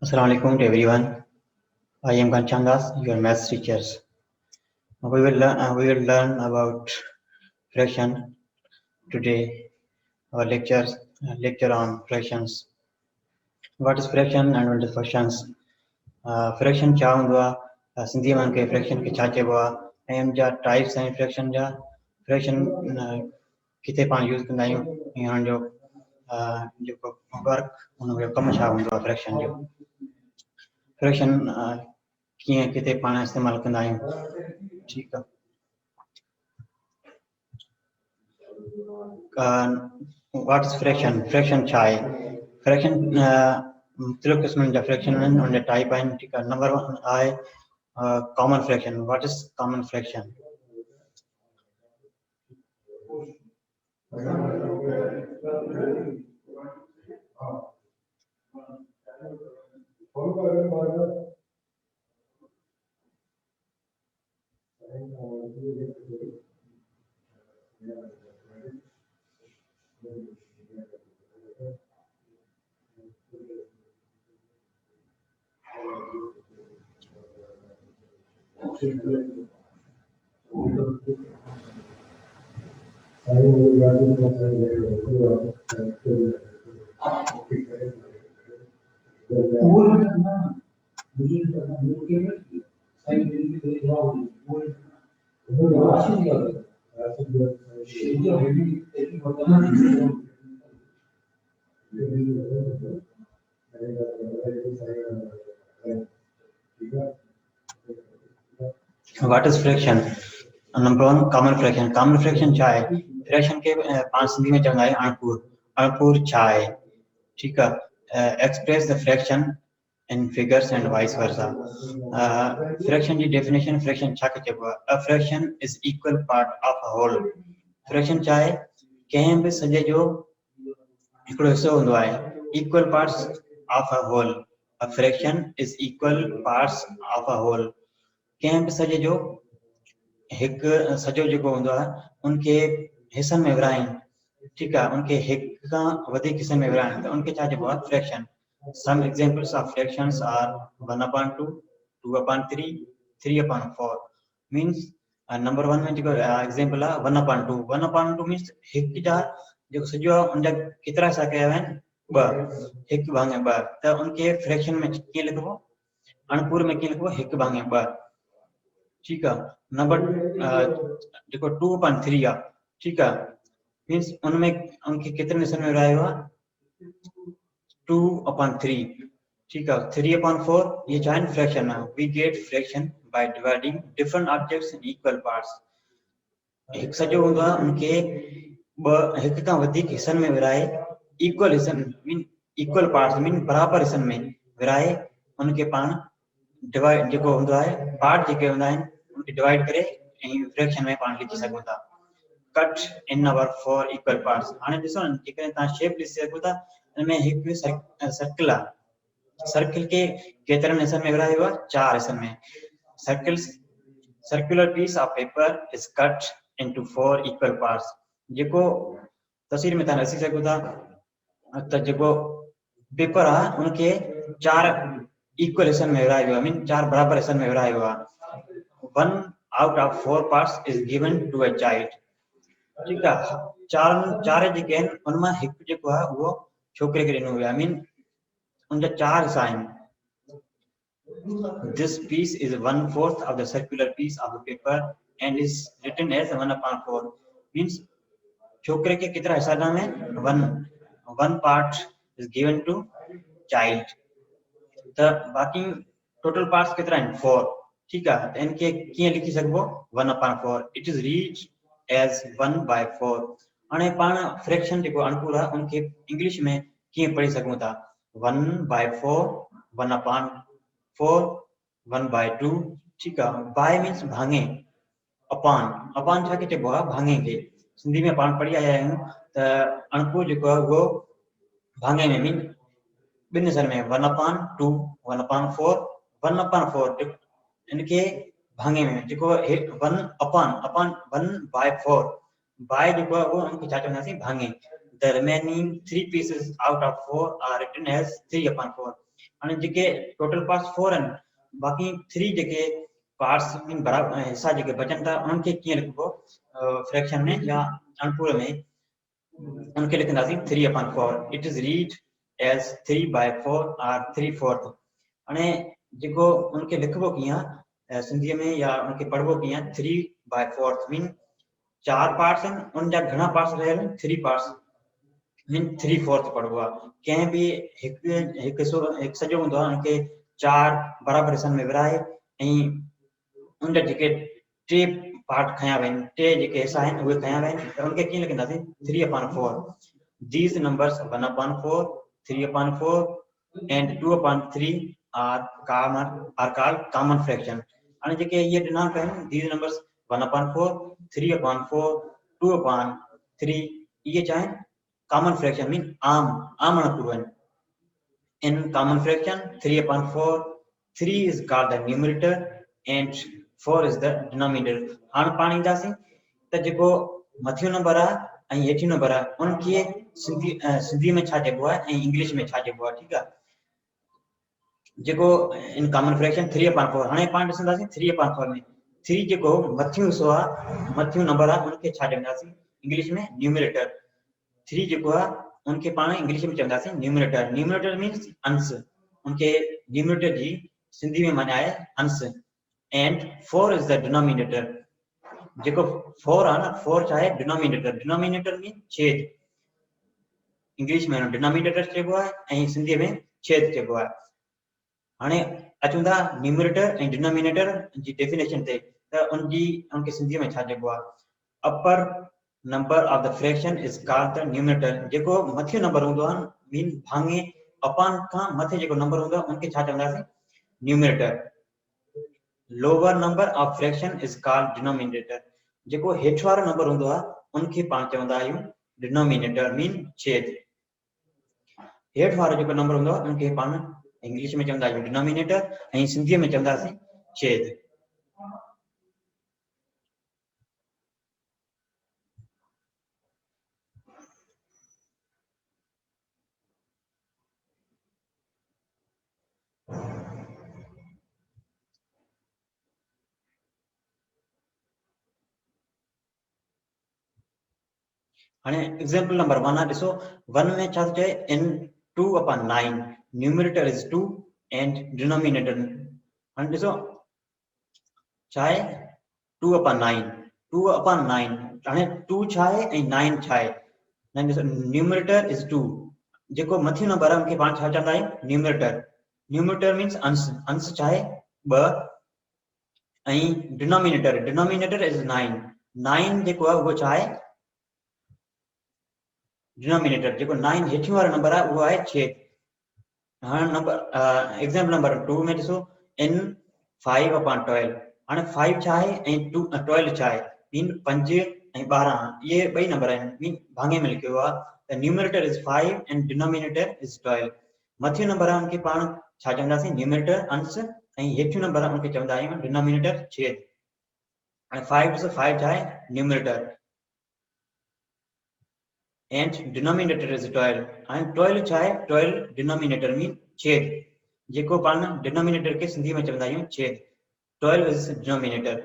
Assalamu alaikum to everyone. I am Ghanshyam Das, your maths teacher. We will learn about fraction today. Our lecture on fractions. What is fraction and what is fractions? Fraction क्या हुआ? सिंधी में के fraction के छाचे हुआ. M जा types हैं fraction जा. Fraction किथे पान use कंदा आहियूं. यहाँ जो वर्क उनमें कम छा हुंदो आहे fraction जो. फ्रैक्शन कीअं किथे पाण इस्तेमालु कंदा आहियूं. ठीकु आहे. What is fraction? फ्रैक्शन छा आहे? फ्रैक्शन मुख़्तलिफ़ क़िस्मनि जा फ्रैक्शन आहिनि, उन जा टाइप आहिनि. ठीकु आहे. नंबर 1 आहे common fraction. What is common fraction? What is fraction? Number 1 common fraction. Common fraction छा आहे? फ्रैक्शन के पांच सिंधी में चवंदा आहियूं अणपुर. अणपुर छा आहे? ठीकु आहे. Express the fraction in figures and vice versa. Fraction जी डेफिनेशन फ्रैक्शन छा के चइबो आहे? A fraction is equal part of a whole. Fraction छा आहे? कंहिं बि सॼे जो हिकिड़ो हिस्सो हूंदो आहे. Equal parts of a whole. A fraction is equal parts of a whole. कंहिं बि सॼे जो हिकु सॼो जेको हूंदो आहे उनखे हिसनि में विराइनि. ठीकु आहे. उनखे हिकु खां वधीक हिसनि में विराइनि त उनखे छा चइबो आहे? Fraction. Some examples of fractions are 1/2, 2/3, 3/4. Means number 1 में जेको एग्जांपल आहे 1/2. 1/2 मीन्स हिकु जा जेको सॼो आहे उनजा केतिरा हिसा कया विया आहिनि? 2. 1/2. त उनखे फ्रैक्शन में कीअं लिखिबो? अणपुर में कीअं लिखिबो? 1/2. ठीकु आहे. नंबर जेको 2/3 आहे. ठीकु आहे. मीन्स उनमें उनखे केतिरनि हिसनि में विरायो आहे? 2/3. ठीकु आहे. 3/4 ये छा आहिनि? फ्रैक्शन आहे. We get fraction by dividing different objects in equal parts. हिकु सॼो हूंदो आहे उनखे हिकु खां वधीक हिसनि में विराए इक्वल हिसनि मीन इक्वल पार्ट्स मीन बराबर हिसनि में विराए उनखे पाण डिवाइड जेको हूंदो आहे पार्ट जेके हूंदा आहिनि उनखे डिवाइड करे ऐं फ्रैक्शन में पाण लिखी सघूं था. Cut in our 4 equal parts. हाणे ॾिसो न जेकॾहिं तव्हां शेप ॾिसी सघो था हिन में हिकु सर्किल आहे. सर्किल के केतिरनि हिसनि में विरायो आहे? 4 हिसनि में. Circular piece of paper is cut into 4 equal parts. जेको तस्वीर में तव्हां ॾिसी सघो था त जेको पेपर आहे उनखे 4 इक्वल हिसनि में विरायो आहे. मीन 4 बराबर हिसनि में विरायो आहे. 1 out of 4 parts is given to a child. ठीकु आहे. चार जेके आहिनि उनमां हिकु जेको आहे उहो छोकिरे खे ॾिनो वियो आहे. मीन उनजा 4 हिसा आहिनि. This piece is 1/4 of the circular piece of the paper and is written as 1/4. Means छोकिरे के केतिरा हिसा ॾिना आहिनि? 1 part is given to child. त बाक़ी टोटल पार्ट्स केतिरा आहिनि? 4. ठीकु आहे. त इनखे कीअं लिखी सघिबो? 1/4. It is read as 1/4. हाणे पाण फ्रैक्शन जेको अणपुर आहे उनखे इंग्लिश में कीअं पढ़ी सघूं था? 1/4, 1/4, 1/2. ठीकु आहे. बाय मीन्स भाङे. अपान छा खे चइबो आहे? भाङे खे. सिंधी में पाण पढ़ी आया आहियूं त अणपुर जेको आहे उहो भाङे में मीन ॿिनि हिसनि में 1/2, 1/4, 1/4 इनखे भाङे में जेको 1/4 बाय जेको आहे उहो उनखे छा चवंदासीं? भाङे. The remaining 3 pieces out of 4 are written as 3/4. हाणे जेके टोटल पार्ट्स 4 आहिनि, बाक़ी 3 जेके पार्ट्स मीन बराबर हिस्सा जेके बचनि था उन्हनि खे कीअं लिखिबो फ्रैक्शन में या अणपूर में, उनके लिखंदासीं 3/4. इट इज रीड एज 3/4 और 3/4. हाणे जेको उनके लिखबो कीअं सिंधी में या उनके पढ़बो कीअं 3/4 मीन 4 पार्ट्स आहिनि, उन जा घणा पार्ट्स रहियल आहिनि 3 पार्ट्स मीन 3/4 पढ़बो आहे। कंहिं बि हिकु सॼो हूंदो आहे उनखे 4 बराबर हिस्सनि में विराए ऐं उन जा जेके 3 पार्ट खया हुआ आहिनि, 3 जेके हिस्सा आहिनि उहे खया हुआ आहिनि, त उनखे कीअं लिखंदासीं 3/4. These numbers 1/4, 3/4 and 2/3 are called common fraction. हाणे जेके ये ॾिना पिया आहिनि these numbers 1/4, 3/4, 2/3 ये छा आहिनि common fraction mean आम अणपूर आहिनि. In common fraction 3/4, 3 is called the numerator and 4 is the denominator. हाणे पाण ईंदासीं त जेको मथियो नंबर आहे ऐं हेठियो नंबर आहे उनखे सिंधी में छा चइबो आहे ऐं इंग्लिश में छा चइबो आहे, ठीकु आहे। जेको इन कॉमन फ्रैक्शन 3/4, हाणे पाण ॾिसंदासीं 3/4 में 3 जेको मथियो हिस्सो आहे, मथियो नंबर आहे उनखे छा चवंदासीं इंग्लिश में न्यूमरेटर. 3 जेको आहे उनखे पाण इंग्लिश में चवंदासीं न्यूमरेटर. न्यूमरेटर मीन्स अंश, उनके न्यूमरेटर जी सिंधी में माना आहे अंश. And 4 is the denominator. जेको 4 आहे न 4 छा आहे डिनोमिनेटर. डिनोमिनेटर मीन छेद, इंग्लिश में डिनोमिनेटर चइबो आहे ऐं सिंधी में छेद चइबो आहे। हाणे अचूं था न्यूमरेटर ऐं डिनोमिनेटर जी डेफिनेशन ते, त उनके सिंधी में छा चइबो आहे। Upper number of the fraction is called the numerator. जेको मथियो नंबर हूंदो आहे मीन भाङे अपान खां मथे जेको नंबर हूंदो आहे उनखे छा चवंदासीं numerator. Lower number of fraction is called denominator. जेको हेठि वारो नंबर हूंदो आहे उनखे पाण चवंदा आहियूं डिनोमिनेटर मीन छेद. हेठि वारो जेको नंबर हूंदो आहे उनखे पाण इंग्लिश में चवंदा आहियूं डिनोमिनेटर ऐं सिंधीअ में चवंदासीं छेद. हाणे एग्जांपल नंबर 1 आहे, ॾिसो 1 में छा चए n 2/9. Numerator is 2 and denominator, हाणे ॾिसो छा आहे 2/9. 2/9 हाणे 2 छा आहे ऐं 9 छा आहे। हाणे ॾिसो न्यूमरेटर इज 2, जेको मथियो नंबर आहे उनखे पाण छा चवंदा आहियूं न्यूमरेटर. न्यूमरेटर मीन्स अंश, अंश छा आहे 2 ऐं डिनोमिनेटर इज 9. 9 जेको आहे उहो छा आहे डिनोमिनेटर. जेको 9 हेठियों वारो नंबर आहे उहो आहे छेद. हाणे नंबर एग्जांपल नंबर 2 में ॾिसो n 5/12. हाणे 5 छा आहे ऐं 12 छा आहे मीन 5 ऐं 12 ये ॿई नंबर आहिनि मीन भाङे में लिखियो आहे, त numerator is 5 and denominator is 12. मथियो नंबर आहे उनखे पाण छा चवंदासीं न्यूमरेटर अंश ऐं हेठियों नंबर आहे उनखे चवंदा आहियूं डिनोमिनेटर छेद. हाणे 5 ॾिसो 5 छा आहे numerator and denominator is 12. and 12 छा आहे 12 denominator मीन छेद, जेको पाण डिनोमिनेटर के सिंधी में चवंदा आहियूं छेद. 12 is denominator.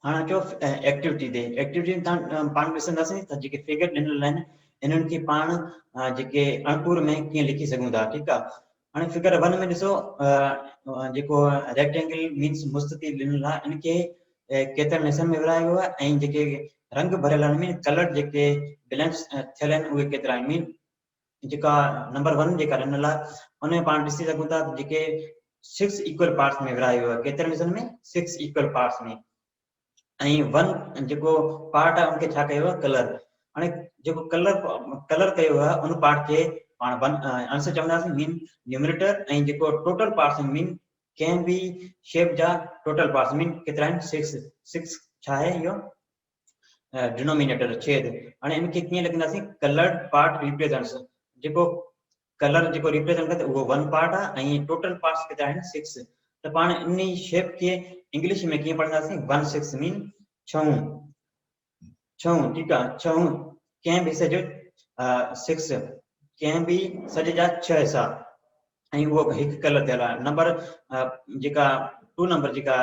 हाणे अचो एक्टिविटी ते. एक्टिविटी में पाण ॾिसंदासीं त जेके फिगर ॾिनल आहिनि इन्हनि खे पाण जेके अणपूर में कीअं लिखी सघूं था, ठीकु आहे। हाणे फिगर 1 में ॾिसो जेको रेक्टेंगल मीन्स मुस्ततील ॾिनल आहे इनखे केतिरनि हिसनि में विरायो वियो आहे ऐं जेके रंग भरियल आहिनि मीन कलर जेके बैलेंस थियल आहिनि उहे केतिरा आहिनि मीन जेका नंबर 1 जेका ॾिनल आहे उन में पाण ॾिसी सघूं था जेके 6 इक्वल पार्ट्स में विरायो वियो आहे। केतिरनि हिसनि में 6 इक्वल पार्ट्स में। ऐं 1 जेको पार्ट आहे उनखे छा कयो आहे कलर। हाणे जेको कलर कयो आहे उन पार्ट खे पाण अंश चवंदासीं मीन न्यूमरेटर ऐं जेको total parts mean can be shape जा टोटल पार्ट्स मीन केतिरा आहिनि 6 छा आहे इहो डिनोमिनेटर छेद हाणे इनके कीअं लिखंदासीं कलर्ड पार्ट रिप्रेजेंट्स जेको कलर जेको रिप्रेजेंट करे वो 1 पार्ट आहे ऐं टोटल पार्ट्स केतिरा आहिनि 6 त पाण इन शेप खे इंग्लिश में कीअं पढ़ंदासीं 1/6 मीन छहों ठीकु आहे छहों कंहिं बि सॼो 6 कंहिं बि सॼे जा 6 हिसा ऐं उहो हिकु कलर थियल आहे नंबर जेका 2 नंबर जेका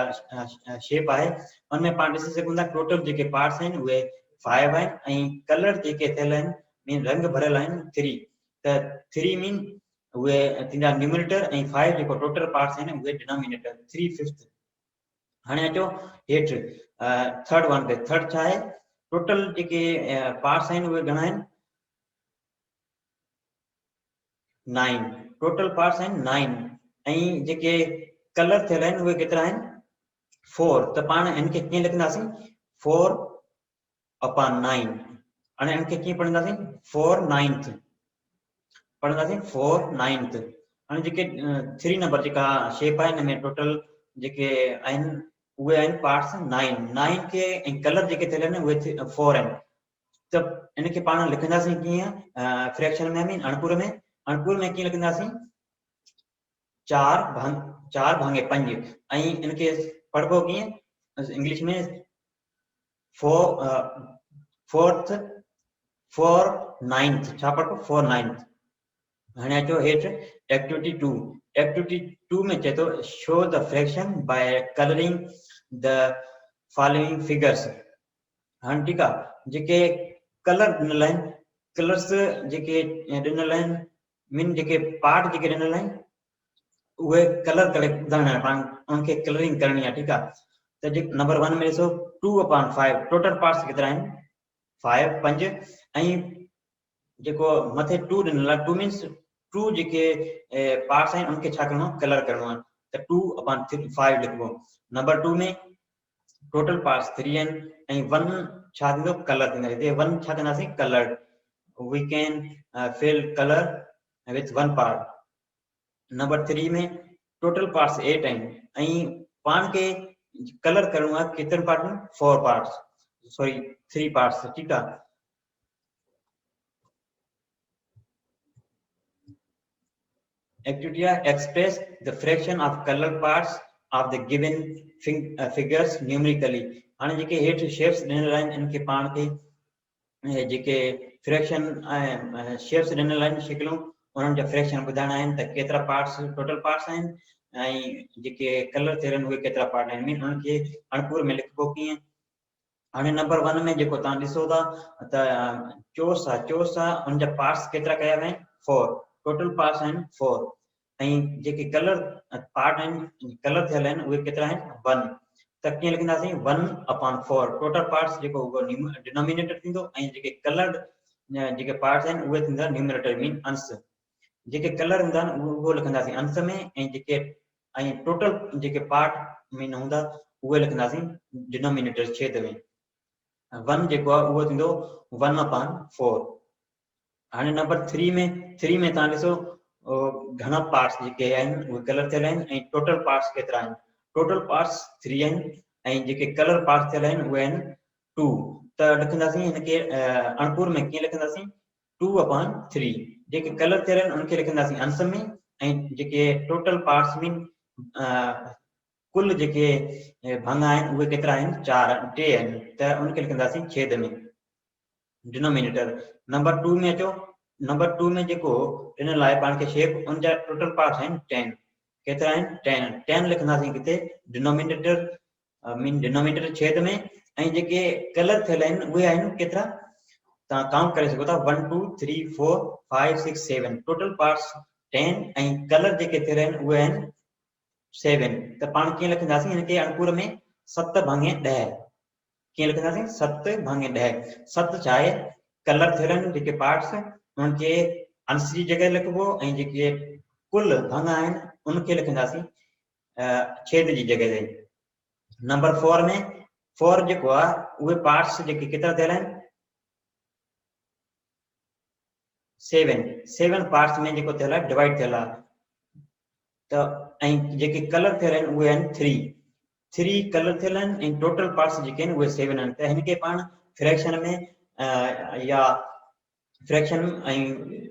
शेप आहे उनमें पाण ॾिसी सघूं था टोटल जेके पार्ट्स आहिनि उहे 5 आहिनि ऐं कलर जेके थियल आहिनि मीन रंग भरियल आहिनि 3 त 3 मीन उहे थींदा न्यूमरेटर ऐं 5 जेको टोटल पार्ट्स आहिनि उहे डिनोमिनेटर 3/5 हाणे अचो हेठि थर्ड वन ते थर्ड छा आहे टोटल जेके पार्ट्स आहिनि उहे घणा आहिनि 9 टोटल पार्ट्स आहिनि 9 ऐं जेके कलर थियल आहिनि उहे केतिरा आहिनि 4 त पाण इनखे कीअं लिखंदासीं 4/9 हाणे इनखे कीअं पढ़ंदासीं 4/9 पढ़ंदासीं 4/9 हाणे जेके 3 नंबर जेका शेप आहे हिन में टोटल जेके आहिनि उहे आहिनि पार्ट्स 9 के ऐं कलर जेके थियल आहिनि उहे 4 आहिनि त इनखे पाण लिखंदासीं कीअं फ्रैक्शन में मीन अणपुर में कीअं लिखंदासीं 4/5 ऐं इनखे पढ़बो कीअं इंग्लिश में 4/9 छा पढ़बो 4/9 हाणे अचो हेठि एक्टिविटी 2 में चए थो show the fraction by colouring the following figures हाणे ठीकु आहे जेके कलर ॾिनल आहिनि कलर्स जेके ॾिनल आहिनि मीन जेके पार्ट जेके ॾिनल आहिनि उहे कलर करे ॿुधाइणा आहिनि पाण उनखे कलरिंग करणी आहे ठीकु आहे त जेको नंबर 1 में ॾिसो 2/5 टोटल पार्ट्स केतिरा आहिनि 5 ऐं जेको मथे 2 ॾिनल आहे 2 मीन्स 2 जेके पार्ट्स आहिनि उनखे छा करिणो आहे कलर करिणो आहे त 2/5 लिखबो नंबर 2 में टोटल पार्ट्स 3 आहिनि ऐं 1 छा थींदो कलर थींदो हिते 1 छा कंदासीं colour we can fill colour with 1 part number 3 में टोटल पार्ट्स 8 आहिनि ऐं पाण खे कलर करिणो आहे केतिरनि पार्ट में 4 पार्ट्स सॉरी 3 पार्ट्स ठीकु आहे Activity express the fraction of color parts of the given figures numerically हाणे जेके हेठि शेप्स ॾिनल आहिनि इनखे पाण खे जेके फ्रैक्शन शेप्स ॾिनल आहिनि शिकलूं उन्हनि जा फ्रैक्शन ॿुधाइणा आहिनि त केतिरा पार्ट्स टोटल पार्ट्स आहिनि ऐं जेके कलर थियल आहिनि उहे केतिरा पार्ट आहिनि मीन उन्हनि खे अणपुर में लिखबो कीअं हाणे नंबर 1 में जेको तव्हां ॾिसो था त चोस आहे उन जा पार्ट्स केतिरा कया विया आहिनि 4 टोटल पार्ट्स आहिनि 4 ऐं जेके कलर पार्ट आहिनि कलर थियल आहिनि उहे केतिरा आहिनि 1 त कीअं लिखंदासीं 1/4 टोटल पार्ट्स जेको उहो डिनोमिनेटर थींदो ऐं जेके कलर्ड जेके पार्ट्स आहिनि उहे थींदा न्यूमरेटर मीन अंश जेके कलर हूंदा आहिनि उहो लिखंदासीं अंश में ऐं जेके ऐं टोटल जेके पार्ट मीन हूंदा उहे लिखंदासीं डिनोमिनेटर छेद में 1 जेको आहे उहो थींदो 1/4 हाणे नंबर 3 में तव्हां ॾिसो घणा पार्ट्स जेके आहिनि उहे कलर थियल आहिनि ऐं टोटल पार्ट्स केतिरा आहिनि टोटल पार्ट्स 3 आहिनि ऐं जेके कलर पार्ट्स थियल आहिनि उहे आहिनि 2 त लिखंदासीं हिनखे अणपुर में कीअं लिखंदासीं 2/3 जेके कलर थियल आहिनि उनखे लिखंदासीं अंश में ऐं जेके टोटल पार्ट्स मीन कुल जेके भंग आहिनि उहे केतिरा आहिनि 3 आहिनि त उनखे लिखंदासीं छेद में डिनोमिनेटर नंबर 2 में अचो नंबर 2 में जेको ॾिनल आहे पाण खे शेप उन जा टोटल पार्ट्स आहिनि 10 केतिरा आहिनि 10 लिखंदासीं किथे डिनोमिनेटर मीन डिनोमिनेटर छेद में ऐं जेके कलर थियल आहिनि उहे आहिनि केतिरा तव्हां काउंट करे सघो था 1 2 3 4 5 6 7 टोटल पार्ट्स 10 ऐं कलर जेके थियल आहिनि उहे आहिनि 7 त पाण कीअं लिखंदासीं हिनखे अणपुर में 7/10 कीअं लिखंदासीं 7/10 7 छा आहे कलर थियल आहिनि जेके पार्ट्स उनखे अंश जी जॻह लिखबो ऐं जेके कुल भंग आहिनि उनखे लिखंदासीं छेद जी जॻह ते नंबर 4 में 4 जेको आहे उहे पार्ट्स जेके केतिरा थियल आहिनि 7 पार्ट्स में जेको थियल आहे डिवाइड थियल आहे त ऐं जेके कलर थियल आहिनि उहे आहिनि 3 कलर थियल आहिनि ऐं टोटल पार्ट्स जेके आहिनि उहे 7 आहिनि। त हिनखे पाण फ्रैक्शन में या फ्रैक्शन ऐं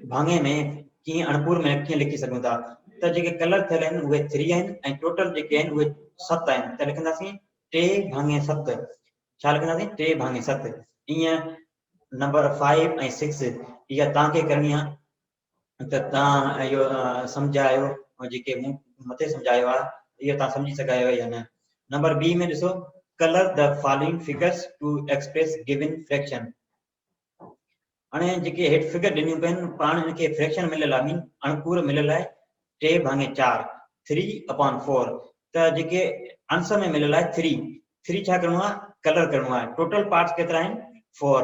भाङे में कीअं अणपूर में कीअं लिखी सघूं था। त जेके कलर थियल आहिनि उहे 3 आहिनि ऐं टोटल जेके आहिनि उहे 7 आहिनि। त लिखंदासीं 3/7। छा लिखंदासीं? 3/7। ईअं नंबर 5 ऐं 6 इहा तव्हांखे करणी आहे। त तव्हां इहो सम्झायो जेके मूं मथे सम्झायो आहे इहो तव्हां सम्झी सघायो या न। नंबर बी में ॾिसो, colour the following figures to express given fraction. हाणे जेके हेठि फिगर ॾिनियूं पियूं आहिनि पाण हिनखे फ्रैक्शन मिलियल आहे, मीन अणपूर मिलियल आहे 3/4 3/4। त जेके आंसर में मिलियल आहे 3 छा करिणो आहे? कलर करिणो आहे। टोटल पार्ट्स केतिरा आहिनि? 4।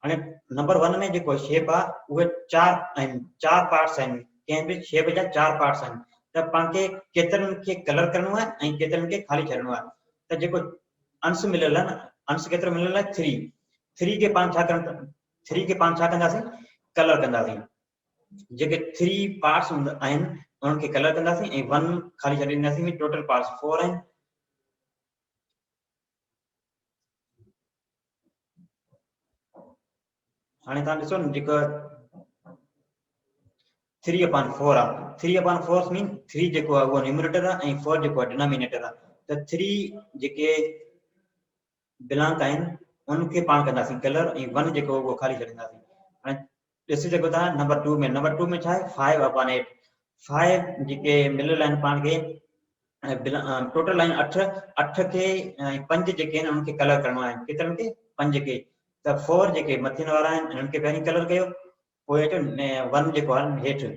हाणे नंबर 1 में जेको शेप आहे उहे 4 आहिनि, 4 पार्ट्स आहिनि। कंहिं बि शेप जा 4 पार्ट्स आहिनि। त पाण खे केतिरनि खे कलर करिणो आहे ऐं केतिरनि खे ख़ाली छॾिणो आहे। त जेको अंश मिलियल आहे न, अंश केतिरो मिलियल आहे? 3 खे पाण छा करणु 3 खे पाण छा कंदासीं? कलर कंदासीं। जेके 3 पार्ट्स आहिनि उन्हनि खे कलर कंदासीं ऐं 1 ख़ाली छॾे ॾींदासीं। टोटल पार्ट्स 4 आहिनि। हाणे तव्हां ॾिसो न जेको 3/4 आहे। 3/4 मीन 3 जेको आहे उहो न्यूमरेटर आहे ऐं 4 जेको आहे डिनोमिनेटर आहे। त 3 जेके बिलांक आहिनि उनखे पाण कंदासीं कलर ऐं 1 जेको उहो ख़ाली छॾींदासीं। हाणे ॾिसी सघो था नंबर 2 में, नंबर 2 में छा आहे? 5/8। 5 जेके मिलियल आहिनि पाण खे टोटल आहिनि 8 खे 5 जेके आहिनि उनखे कलर करिणो आहे। केतिरनि खे? 5 खे। त 4 जेके मथियनि वारा आहिनि इन्हनि खे पहिरीं कलर कयो, पोइ अचो 1 जेको आहे हेठि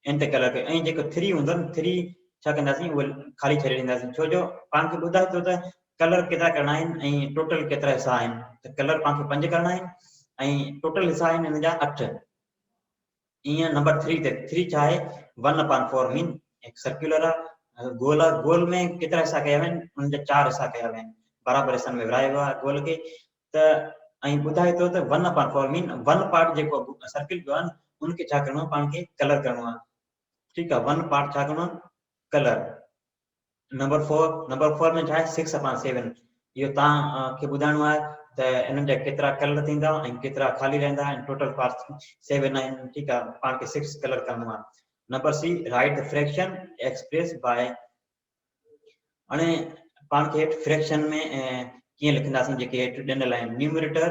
इन ते कलर कयो ऐं जेको 3 हूंदो न 3 छा कंदासीं? उहे ख़ाली छॾे ॾींदासीं। छो जो पाण खे ॿुधाए थो त कलर केतिरा करणा आहिनि ऐं टोटल केतिरा हिसा आहिनि। त कलर पाण खे 5 करणा आहिनि ऐं टोटल हिसा आहिनि हिन जा 8। ईअं नंबर 3 ते 3 छा आहे? 1/4 मीन एक सर्कुलर आहे, गोल आहे। गोल में केतिरा हिसा कया विया आहिनि? उन जा 4 हिसा कया विया आहिनि। बराबरि हिसनि में विरायो आहे गोल खे। त ऐं ॿुधाए थो त 1/4 मीन 1 पार्ट जेको सर्किल जो आहे न उनखे छा करिणो आहे? पाण खे कलर करिणो आहे। ठीकु आहे। 1 पार्ट छा करिणो आहे? कलर। नंबर 4 में छा आहे? 6/7। इहो तव्हांखे ॿुधाइणो आहे त इन्हनि जा केतिरा कलर थींदा ऐं केतिरा ख़ाली रहंदा ऐं टोटल पार्ट्स 7 आहिनि। ठीकु आहे। पाण खे 6 कलर करिणो आहे। Number C, write the fraction express by. हाणे पाण खे हेठि फ्रैक्शन में कीअं लिखंदासीं? जेके हेठि ॾिनल आहिनि न्यूमरेटर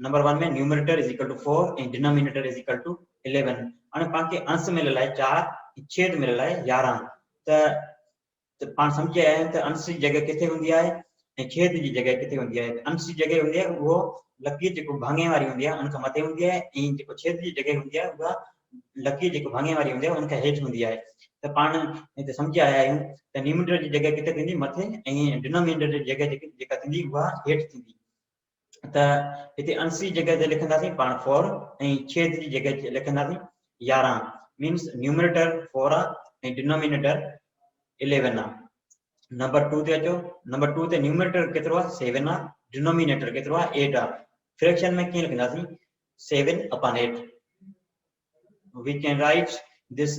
नंबर 1 में न्यूमरेटर इज इक्वल टू 4 ऐं डिनोमिनेटर इज इक्वल टू 11। हाणे पाण खे अंश मिलियल आहे 4, छेद मिलियल आहे 11। त पाण सम्झी आया आहियूं त अंश जी जॻह किथे हूंदी आहे ऐं छेद जी जॻह किथे हूंदी आहे। अंश जी जॻह हूंदी आहे उहो लकीर जेको भाङे वारी हूंदी आहे उनखां मथे हूंदी आहे ऐं जेको छेद जी जॻह हूंदी आहे उहा लकीर जेको भाङे वारी हूंदी आहे उनखां हेठि हूंदी आहे। त पाण हिते सम्झी आया आहियूं त न्यूमरेटर जी जॻह किथे थींदी? मथे, ऐं डिनोमिनेटर जी जॻह जेका थींदी उहा हेठि थींदी। त हिते अंश जी जॻह ते लिखंदासीं पाण 4 ऐं छेद जी जॻह ते लिखंदासीं 11। मीन्स न्यूमरेटर 4 आहे ऐं डिनोमिनेटर 11 आहे। नंबर 2 ते अचो। नंबर 2 ते न्यूमरेटर केतिरो आहे? 7 आहे। डिनोमिनेटर केतिरो आहे? 8 आहे। फ्रैक्शन में कीअं लिखंदासीं? 7/8। We can write this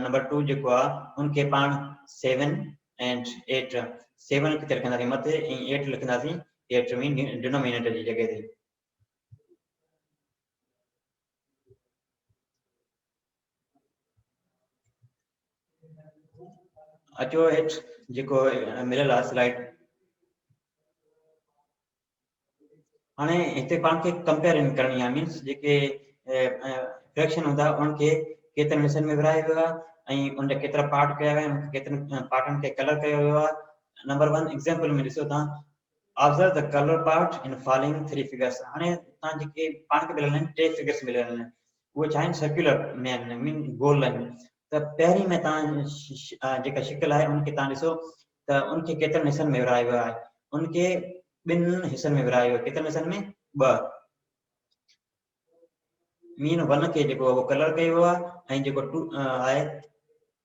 number 2 जेको आहे उनखे पाण 7 and 8 7 किथे लिखंदासीं? मथे ऐं 8 लिखंदासीं हेठि में डिनोमिनेटर जी जॻह ते। अचो हेठि जेको मिलियल आहे स्लाइड। हाणे हिते पाण खे कंपेरिजन करणी आहे। मीन्स जेके फ्रैक्शन हूंदा उनखे केतिरनि हिसनि में विरायो वियो आहे ऐं उनजा केतिरा पार्ट कया विया आहिनि, केतिरनि पार्टनि खे कलर कयो वियो आहे। नंबर 1 एग्जांपल में ॾिसो तव्हां, observe the colour part in following 3 figures. हाणे तव्हां जेके पाण खे मिलियल आहिनि 3 फिगर्स मिलियल आहिनि उहे छा आहिनि? सर्कुलर में आहिनि, मीन गोल आहिनि। त पहिरीं में तव्हां जेका शिकिल आहे उनखे तव्हां ॾिसो त उनखे केतिरनि हिसनि में विरायो वियो आहे? उनखे 2 हिसनि में विरायो। केतिरनि हिसनि में? 2। मीन 1 खे जेको वो कलर कयो वियो आहे ऐं जेको 2 आहे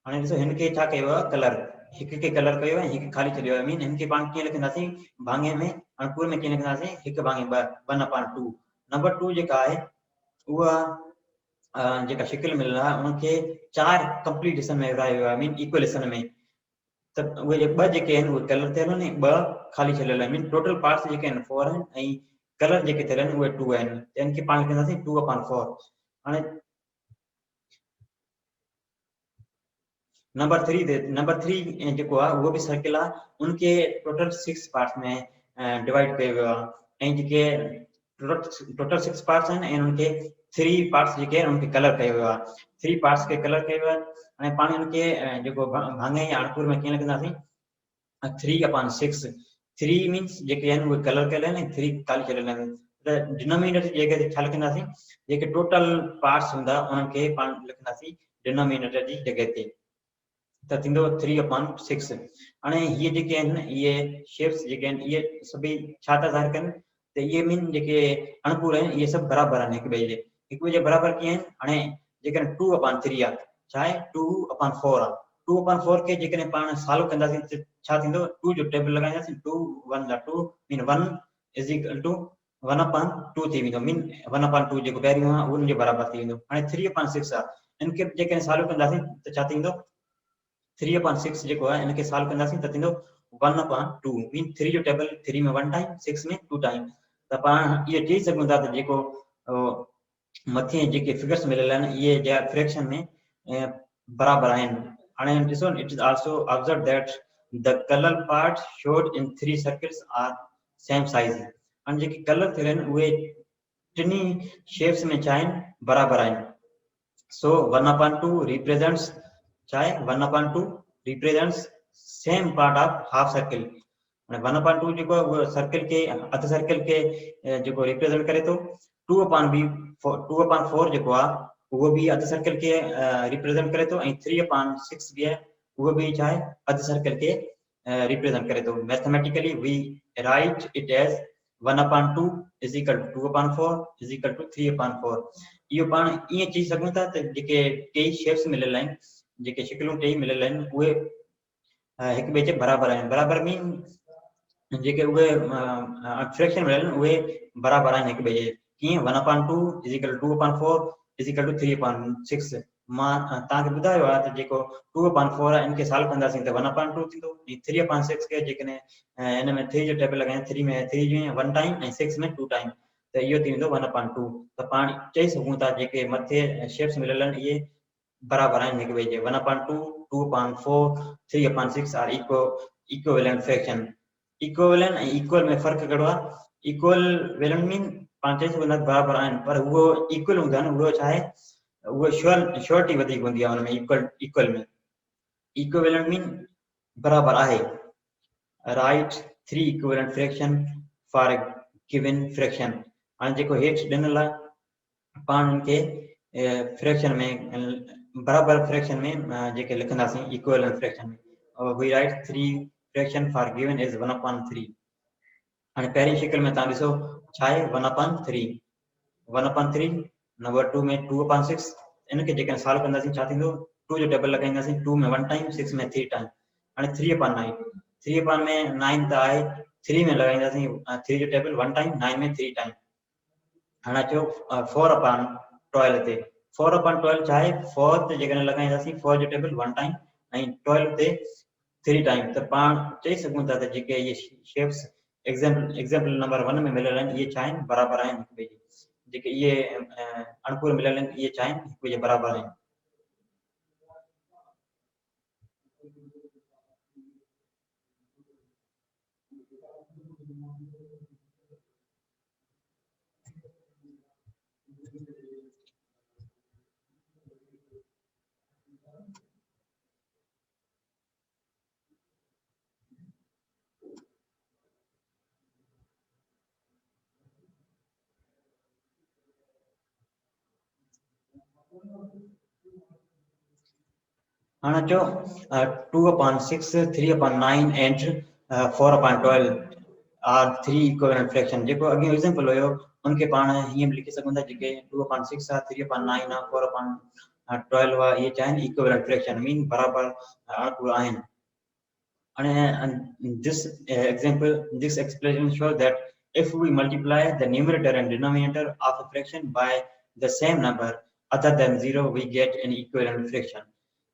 हाणे ॾिसो हिनखे छा कयो आहे? कलर। हिक खे कलर कयो ऐं हिकु ख़ाली छॾियो आहे। मीन हिनखे पाण कीअं लिखंदासीं? भाङे में अणपूर में कीअं लिखंदासीं? 1/2 1/2। नंबर 2 जेका आहे उहा जेका शिकिल मिलियल आहे उनखे 4 कंप्लीट हिसनि में विरायो वियो आहे, मीन इक्वल हिसनि में। त उहे ॿ जेके आहिनि उहे कलर थियल आहिनि, ॿ ख़ाली छॾियल आहिनि, मीन टोटल पार्ट्स जेके आहिनि 4 आहिनि ऐं कलर जेके थियल आहिनि उहे 2 आहिनि, त इनखे पाण लिखंदासीं 2/4। हाणे नंबर 3 जेको आहे उहो बि सर्किल आहे, उनखे टोटल 6 पार्ट्स में डिवाइड कयो वियो आहे, ऐं जेके टोटल 6 पार्ट्स आहिनि ऐं उनखे 3 पार्ट्स जेके आहिनि उनखे कलर कयो वियो आहे, 3 पार्ट्स खे कलर कयो वियो आहे। हाणे पाण इनखे जेको भाङे या अणपुर में कीअं लिखंदासीं 3/6। 3 मीन्स जेके आहिनि उहे कलर कयल आहिनि, 3 ख़ाली छॾियल आहिनि, त डिनोमिनेटर जेके छा लिखंदासीं, जेके टोटल पार्ट्स हूंदा उन्हनि खे पाण लिखंदासीं डिनोमिनेटर जी जॻह ते, त थींदो 3/6। हाणे इहे जेके आहिनि इहे शेप्स जेके आहिनि इहे सभई छा था ज़ाहिर कनि, त इहे मीन जेके अणपुर आहिनि इहे सभु बराबरि आहिनि हिक ॿिए जे बराबरि कीअं आहिनि। हाणे जेकॾहिं 2/3 आहे, छा आहे 2/4 आहे, 2/4 खे जेकॾहिं पाण सॉल्व कंदासीं त छा थींदो, 2 जो टेबल लॻाईंदासीं, 2 1 जा 2 मीन 1 इज़ इक्वल टू 1/2 थी वेंदो, मीन 1/2 जेको पहिरियों आहे उन जे बराबरि थी वेंदो। हाणे 3/6 आहे, इनखे जेकॾहिं सॉल्व कंदासीं त छा थींदो, 3/6 जेको आहे इनखे सॉल्व कंदासीं त थींदो 1/2 मीन 3 जो टेबल 3 में 1 टाइम, 6 में 2 टाइम, त पाण इहे चई सघूं था त जेको मथे जेके फिगर्स मिलियल आहिनि इहे जा फ्रैक्शन में बराबरि आहिनि। हाणे ॾिसो, it is also observe that the colour part showed इन 3 सर्कल्स आर सेम साइज। हाणे जेके कलर थियल आहिनि उहे टिनी शेप्स में छा आहिनि, बराबरि आहिनि। सो 1/2 रिप्रेजेंट्स छा आहे, 1/2 represents same part of half circle. हाणे 1/2 जेको आहे उहो सर्कल खे, अध सर्कल खे जेको रिप्रेजेंट करे थो। 2/4 जेको आहे उहो बि अध सर्कल खे रिप्रेजेंट करे थो, ऐं 3/6 बि आहे उहो बि छा आहे, अध सर्कल खे रिप्रेजेंट करे थो। Mathematically we write it as 1/2 is equal to 2/4 is equal to 3/4। इहो पाण ईअं चई सघूं था त जेके टई शेप्स मिलियल आहिनि, जेके शिकलूं टई मिलियल आहिनि उहे हिक ॿिए जे बराबरि आहिनि। बराबरि मीन जेके उहे फ्रैक्शन मिलियल आहिनि उहे बराबरि आहिनि हिक ॿिए जे। कीअं, 1/2 is equal to 2/4 is equal to 3/6। मां तव्हांखे ॿुधायो आहे त जेको 2/4 आहे इनखे सॉल्व कंदासीं त 1/2 थींदो, ऐं 3/6 खे जेकॾहिं हिन में 3 जो टेबल लॻायूं, 3 में 3 जो 1 टाइम ऐं 6 में 2 टाइम, त इहो थी वेंदो 1/2। त पाण चई सघूं था जेके मथे शेप्स मिलियल आहिनि इहे बराबरि आहिनि हिक ॿिए जे। 1/2, 2/4, 3/6 आर इक्विवेलेंट फ्रैक्शन। इक्विवेलेंट ऐं इक्वल में फ़र्क़ु कहिड़ो आहे, इक्विवेलेंट मीन पाण चई सघूं था बराबरि आहिनि, पर उहो इक्वल हूंदा आहिनि, उहो छा आहे, उहो श्योरिटी वधीक हूंदी आहे हुन में। इक्वल में इक्विवेलेंट मीन बराबरि आहे। Right 3 equivalent fraction for a given fraction. हाणे जेको हेठि ॾिनल आहे पाण उनखे फ्रैक्शन में बराबरि फ्रैक्शन में जेके लिखंदासीं इक्विवेलेंट फ्रैक्शन में, we write 3 fraction for given is 1/3। हाणे पहिरीं शिकल में तव्हां ॾिसो छा आहे, 1/3 1/3। नंबर 2 में 2/6, इनखे जेकॾहिं सॉल्व कंदासीं छा थींदो, 2 जो टेबल लॻाईंदासीं, 2 में 1 टाइम, 6 में 3 टाइम। हाणे 3/9, 3/9 त आहे, 3 में लॻाईंदासीं 3 जो टेबल 1 टाइम, 9 में 3 टाइम। हाणे अचो 4/12 ते। 4/12 छा आहे, 4 ते जेकॾहिं लॻाईंदासीं 4 जो टेबल 1 टाइम ऐं 12 ते 3 टाइम, त पाण चई सघूं था त जेके इहे शेप्स एग्जाम्पल नंबर 1 में मिलियल आहिनि इहे छा आहिनि, बराबरि आहिनि हिक ॿिए जे। जेके इहे अणपुर मिलियल आहिनि इहे छा आहिनि, हिक ॿिए जे बराबरि आहिनि। हाणे अचो 2/6, 3/9 एंड 4/12 आर 3 इक्विवेलेंट फ्रैक्शन। जेको अॻे एग्जाम्पल हुयो उनखे पाण हीअं बि लिखी सघूं था, जेके 2/6 आहे, 3/9 आहे, 4/12 आहे, इहे छा आहिनि, इक्विवेलेंट फ्रैक्शन मीन बराबरि अणपुर आहिनि। हाणे this expression shows that if we multiply the numerator and denominator of a fraction by the same number other than 0 we get an equivalent fraction।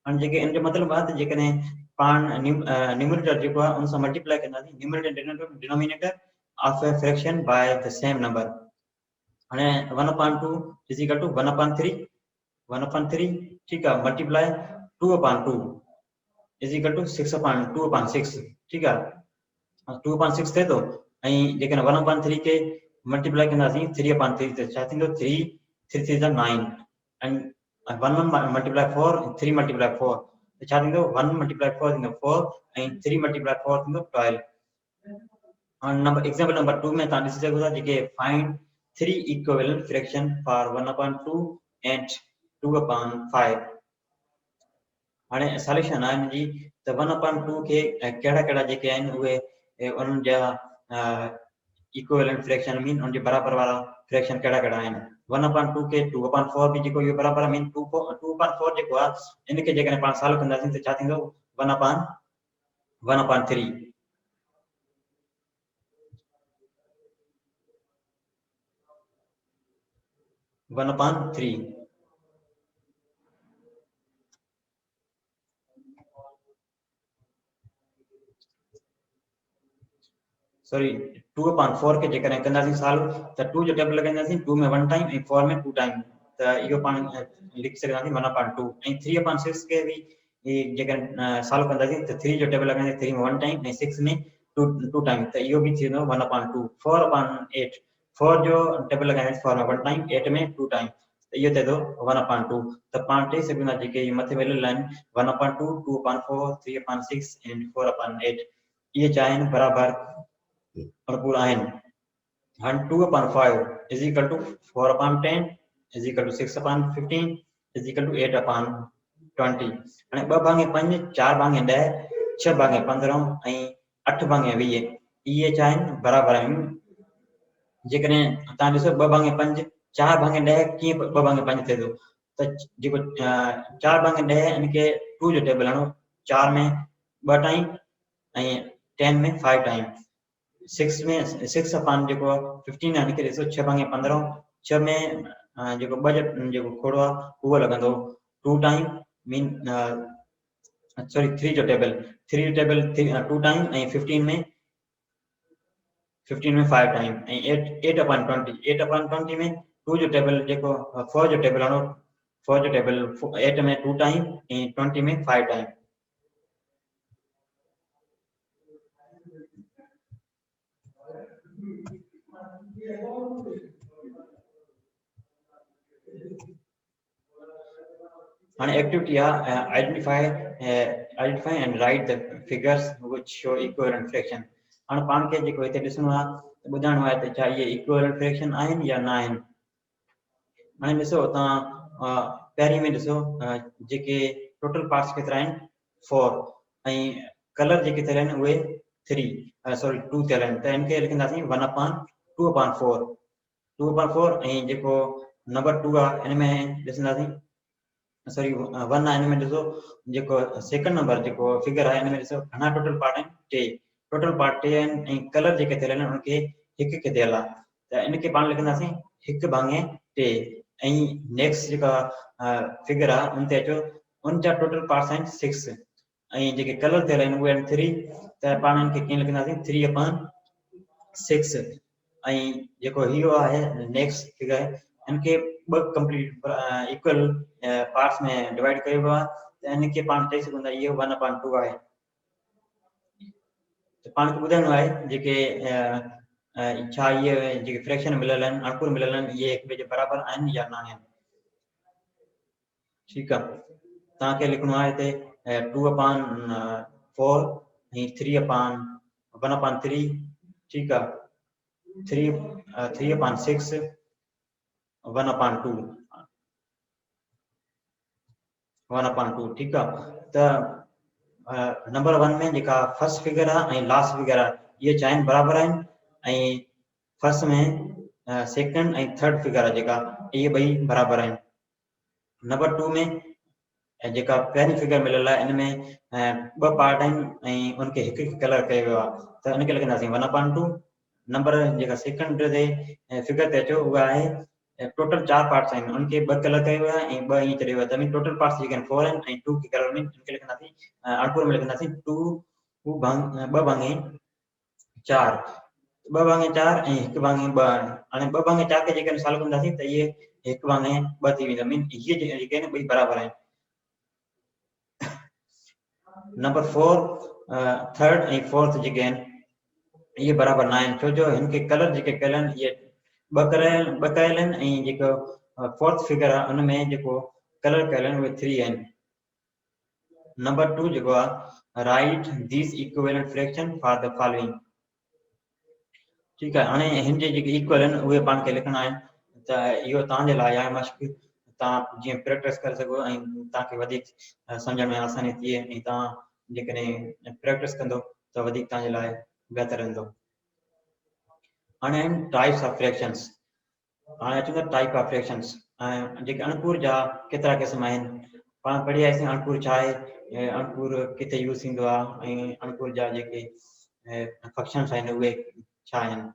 हाणे जेके इन जो मतिलबु आहे त जेकॾहिं पान न्यूमरेटर जो है उनसे मल्टीप्लाई करना थी numerator denominator of a fraction by the same number અને 1/2 is equal to 1/3 ठीक है मल्टीप्लाई 2/2 is equal to 6/2/6 ठीक है 2/6 थे तो અહીં लेकिन 1/3 के मल्टीप्लाई करना थी 3/3 से चाहते तो 3 3 3 9 and 1 multiply 4 3 multiply 4 तो चाहते तो 1 multiply 4 is 4 and 3 multiply 4 is 12 और नंबर एग्जांपल नंबर 2 में ताने से होता है कि find 3 equivalent fraction for 1/2 and 2/5 हाणे सॉल्यूशन आहिनि जी त 1/2 के कहिड़ा कहिड़ा जेके आहिनि उहे उन्हनि जा इक्विवेलेंट फ्रैक्शन मीन उन जे बराबर वारा फ्रैक्शन कहिड़ा कहिड़ा आहिनि 1/2 के 2/4 भी जेको इहो बराबर मीन 2/4 जेको आहे इन खे जेकॾहिं पाण सॉल्व कंदासीं त छा थींदो 1/3 1/3 सॉरी 2/4 के जेकॾहिं कंदासीं सॉल्व त 2 जो टेबल लॻाईंदासीं 2 में 1 टाइम ऐं 4 में 2 टाइम त इहो पाण लिखी सघंदासीं 1/2 ऐं 3/6 के भी जेकॾहिं सॉल्व कंदासीं त 3 जो टेबल लॻाईंदासीं 3 में 1 टाइम ऐं 6 में 2 टाइम त इहो भी थी वेंदो 1/2 4/8 4 जो टेबल लॻाईंदासीं 4 में 1 टाइम 8 में 2 टाइम त इहो थिए थो 1/2 त पाण चई सघूं था जेके मथे मिलियल आहिनि 1/2 2/4 3/6 and 4/8 इहे छा आहिनि बराबर अनुकूल आहिनि and 2/5 is equal to 4/10 is equal to 6/15 is equal to 8/20 અને 2/5 4/10 6/15 ऐं 8/20 इहे छा आहिनि बराबर आहिनि जेकॾहिं तव्हां ॾिसो 2/5 4/10 कीअं 2/5 थिए थो त जेको 4/10 इनखे 2 जो टेबल आणो 4 में 2 टाइम ऐं 10 में 5 टाइम 6 में 6/15 है इनके ॾिसो 6/15 6 में जेको 2 जेको खोड़ो आहे उहो लॻंदो 2 टाइम मीन सॉरी 3 जो टेबल 2 टाइम ऐं 15 में 5 टाइम ऐं 8/20 में 2 जो टेबल जेको 4 जो टेबल आणो 4 जो टेबल 8 में 2 टाइम ऐं 20 में 5 time An activity identify and write the figures which show equivalent fraction. हाणे पाण खे जेको हिते ॾिसणो आहे ॿुधाइणो आहे त छा इहे इक्विवेलेंट फ्रैक्शन आहिनि या न आहिनि हाणे ॾिसो तव्हां पहिरीं में ॾिसो जेके टोटल पार्ट्स केतिरा आहिनि 4 ऐं कलर जेके थियल आहिनि उहे 3 सॉरी 2 थियल आहिनि त इनखे लिखंदासीं 1/2/4 2/4 ऐं जेको नंबर 2 आहे इन में ॾिसंदासीं सॉरी 1 आहे इन में ॾिसो जेको सेकंड नंबर जेको फिगर आहे इन में ॾिसो घणा टोटल पार्ट आहिनि 3 टोटल पार्ट 3 आहिनि ऐं कलर जेके थियल आहिनि उनखे हिकु हिकु थियल आहे त इनखे पाण लिखंदासीं 1/3 ऐं नेक्स्ट जेका फिगर आहे उन ते अचो उन जा टोटल पार्ट्स आहिनि 6 ऐं जेके कलर थियल आहिनि उहे आहिनि 3 त पाण इनखे कीअं लिखंदासीं 3/6 ऐं जेको हीरो आहे नेक्स्ट फिगर इनके 2 कंप्लीट इक्वल पार्ट्स में डिवाइड कयो वियो आहे त इनखे पाण चई सघूं था इहो 1/2 आहे त पाण खे ॿुधाइणो आहे जेके छा इहे जेके फ्रैक्शन मिलियल आहिनि अनुकूल मिलियल आहिनि इहे हिक ॿिए जे बराबर आहिनि या न आहिनि ठीकु आहे तव्हांखे लिखणो आहे हिते 2/4 ऐं 3/1/3 ठीकु आहे 3/6 1/2 ठीकु आहे त नंबर 1 में जेका फर्स्ट फिगर आहे ऐं लास्ट फिगर आहे इहे छा आहिनि बराबर आहिनि ऐं फर्स्ट में सेकंड ऐं थर्ड फिगर आहे जेका इहे ॿई बराबर आहिनि नंबर 2 में जेका पहिरीं फिगर मिलियल आहे इन में 2 पार्ट आहिनि ऐं उनखे हिकु हिकु कलर कयो वियो आहे त इनखे लिखंदासीं 1/2 नंबर जेका सेकंड ते फिगर ते अचो उहा आहे टोटल 4 पार्ट्स आहिनि उनखे ॿ कलर कयो आहे ऐं ॿ ईअं चढ़ियो आहे त टोटल पार्ट्स जेके आहिनि 4 आहिनि ऐं 2 के कलर में इनखे लिखंदासीं अणपुर में लिखंदासीं 2 भाङे 4 ॿ भाङे 4 ऐं 1 भाङे 2 हाणे 2 भाङे 4 खे जेके सॉल्व कंदासीं त इहे 1 भाङे 2 थी वेंदा मीन इहे जेके आहिनि ॿई बराबर आहिनि नंबर 4 थर्ड ऐं फोर्थ जेके आहिनि ये बराबर ना आहिनि छो जो हिनखे कलर जेके कयल आहिनि इहे ॿ कयल आहिनि ऐं जेको फोर्थ फिगर आहे उन में जेको कलर कयल आहिनि उहे 3 आहिनि नंबर 2 जेको आहे write this equivalent fraction for the following ठीक है हाणे हिनजे जेके इक्वल आहिनि उहे पाण खे लिखणा आहिनि त इहो तव्हांजे लाइ आहे मश्क तव्हां जीअं प्रैक्टिस करे सघो ऐं तव्हांखे वधीक सम्झण में आसानी थिए ऐं तव्हां जेकॾहिं प्रैक्टिस कंदो त वधीक तव्हांजे लाइ बहितर रहंदो हाणे आहिनि टाइप्स ऑफ फ्रैक्शंस हाणे अचूं था टाइप ऑफ फ्रैक्शंस जेके अणपुर जा केतिरा क़िस्म आहिनि पाण पढ़ी आयासीं अणपुर छा आहे अणपुर किथे यूज़ थींदो आहे ऐं अणपुर जा जेके फंक्शन्स आहिनि उहे छा आहिनि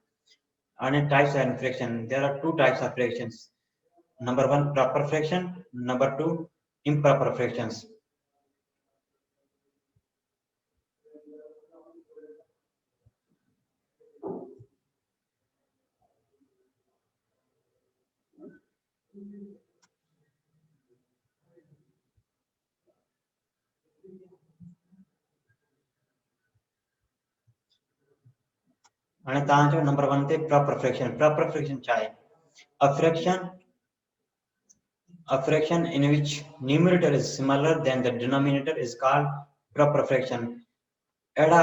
हाणे टाइप्स आहिनि fraction there are 2 types of fractions number 1 proper fraction number 2 improper fractions हाणे तव्हां चओ नंबर 1 ते प्रॉपर फ्रैक्शन छा आहे a fraction in which numerator is smaller than the denominator is called proper fraction एड़ा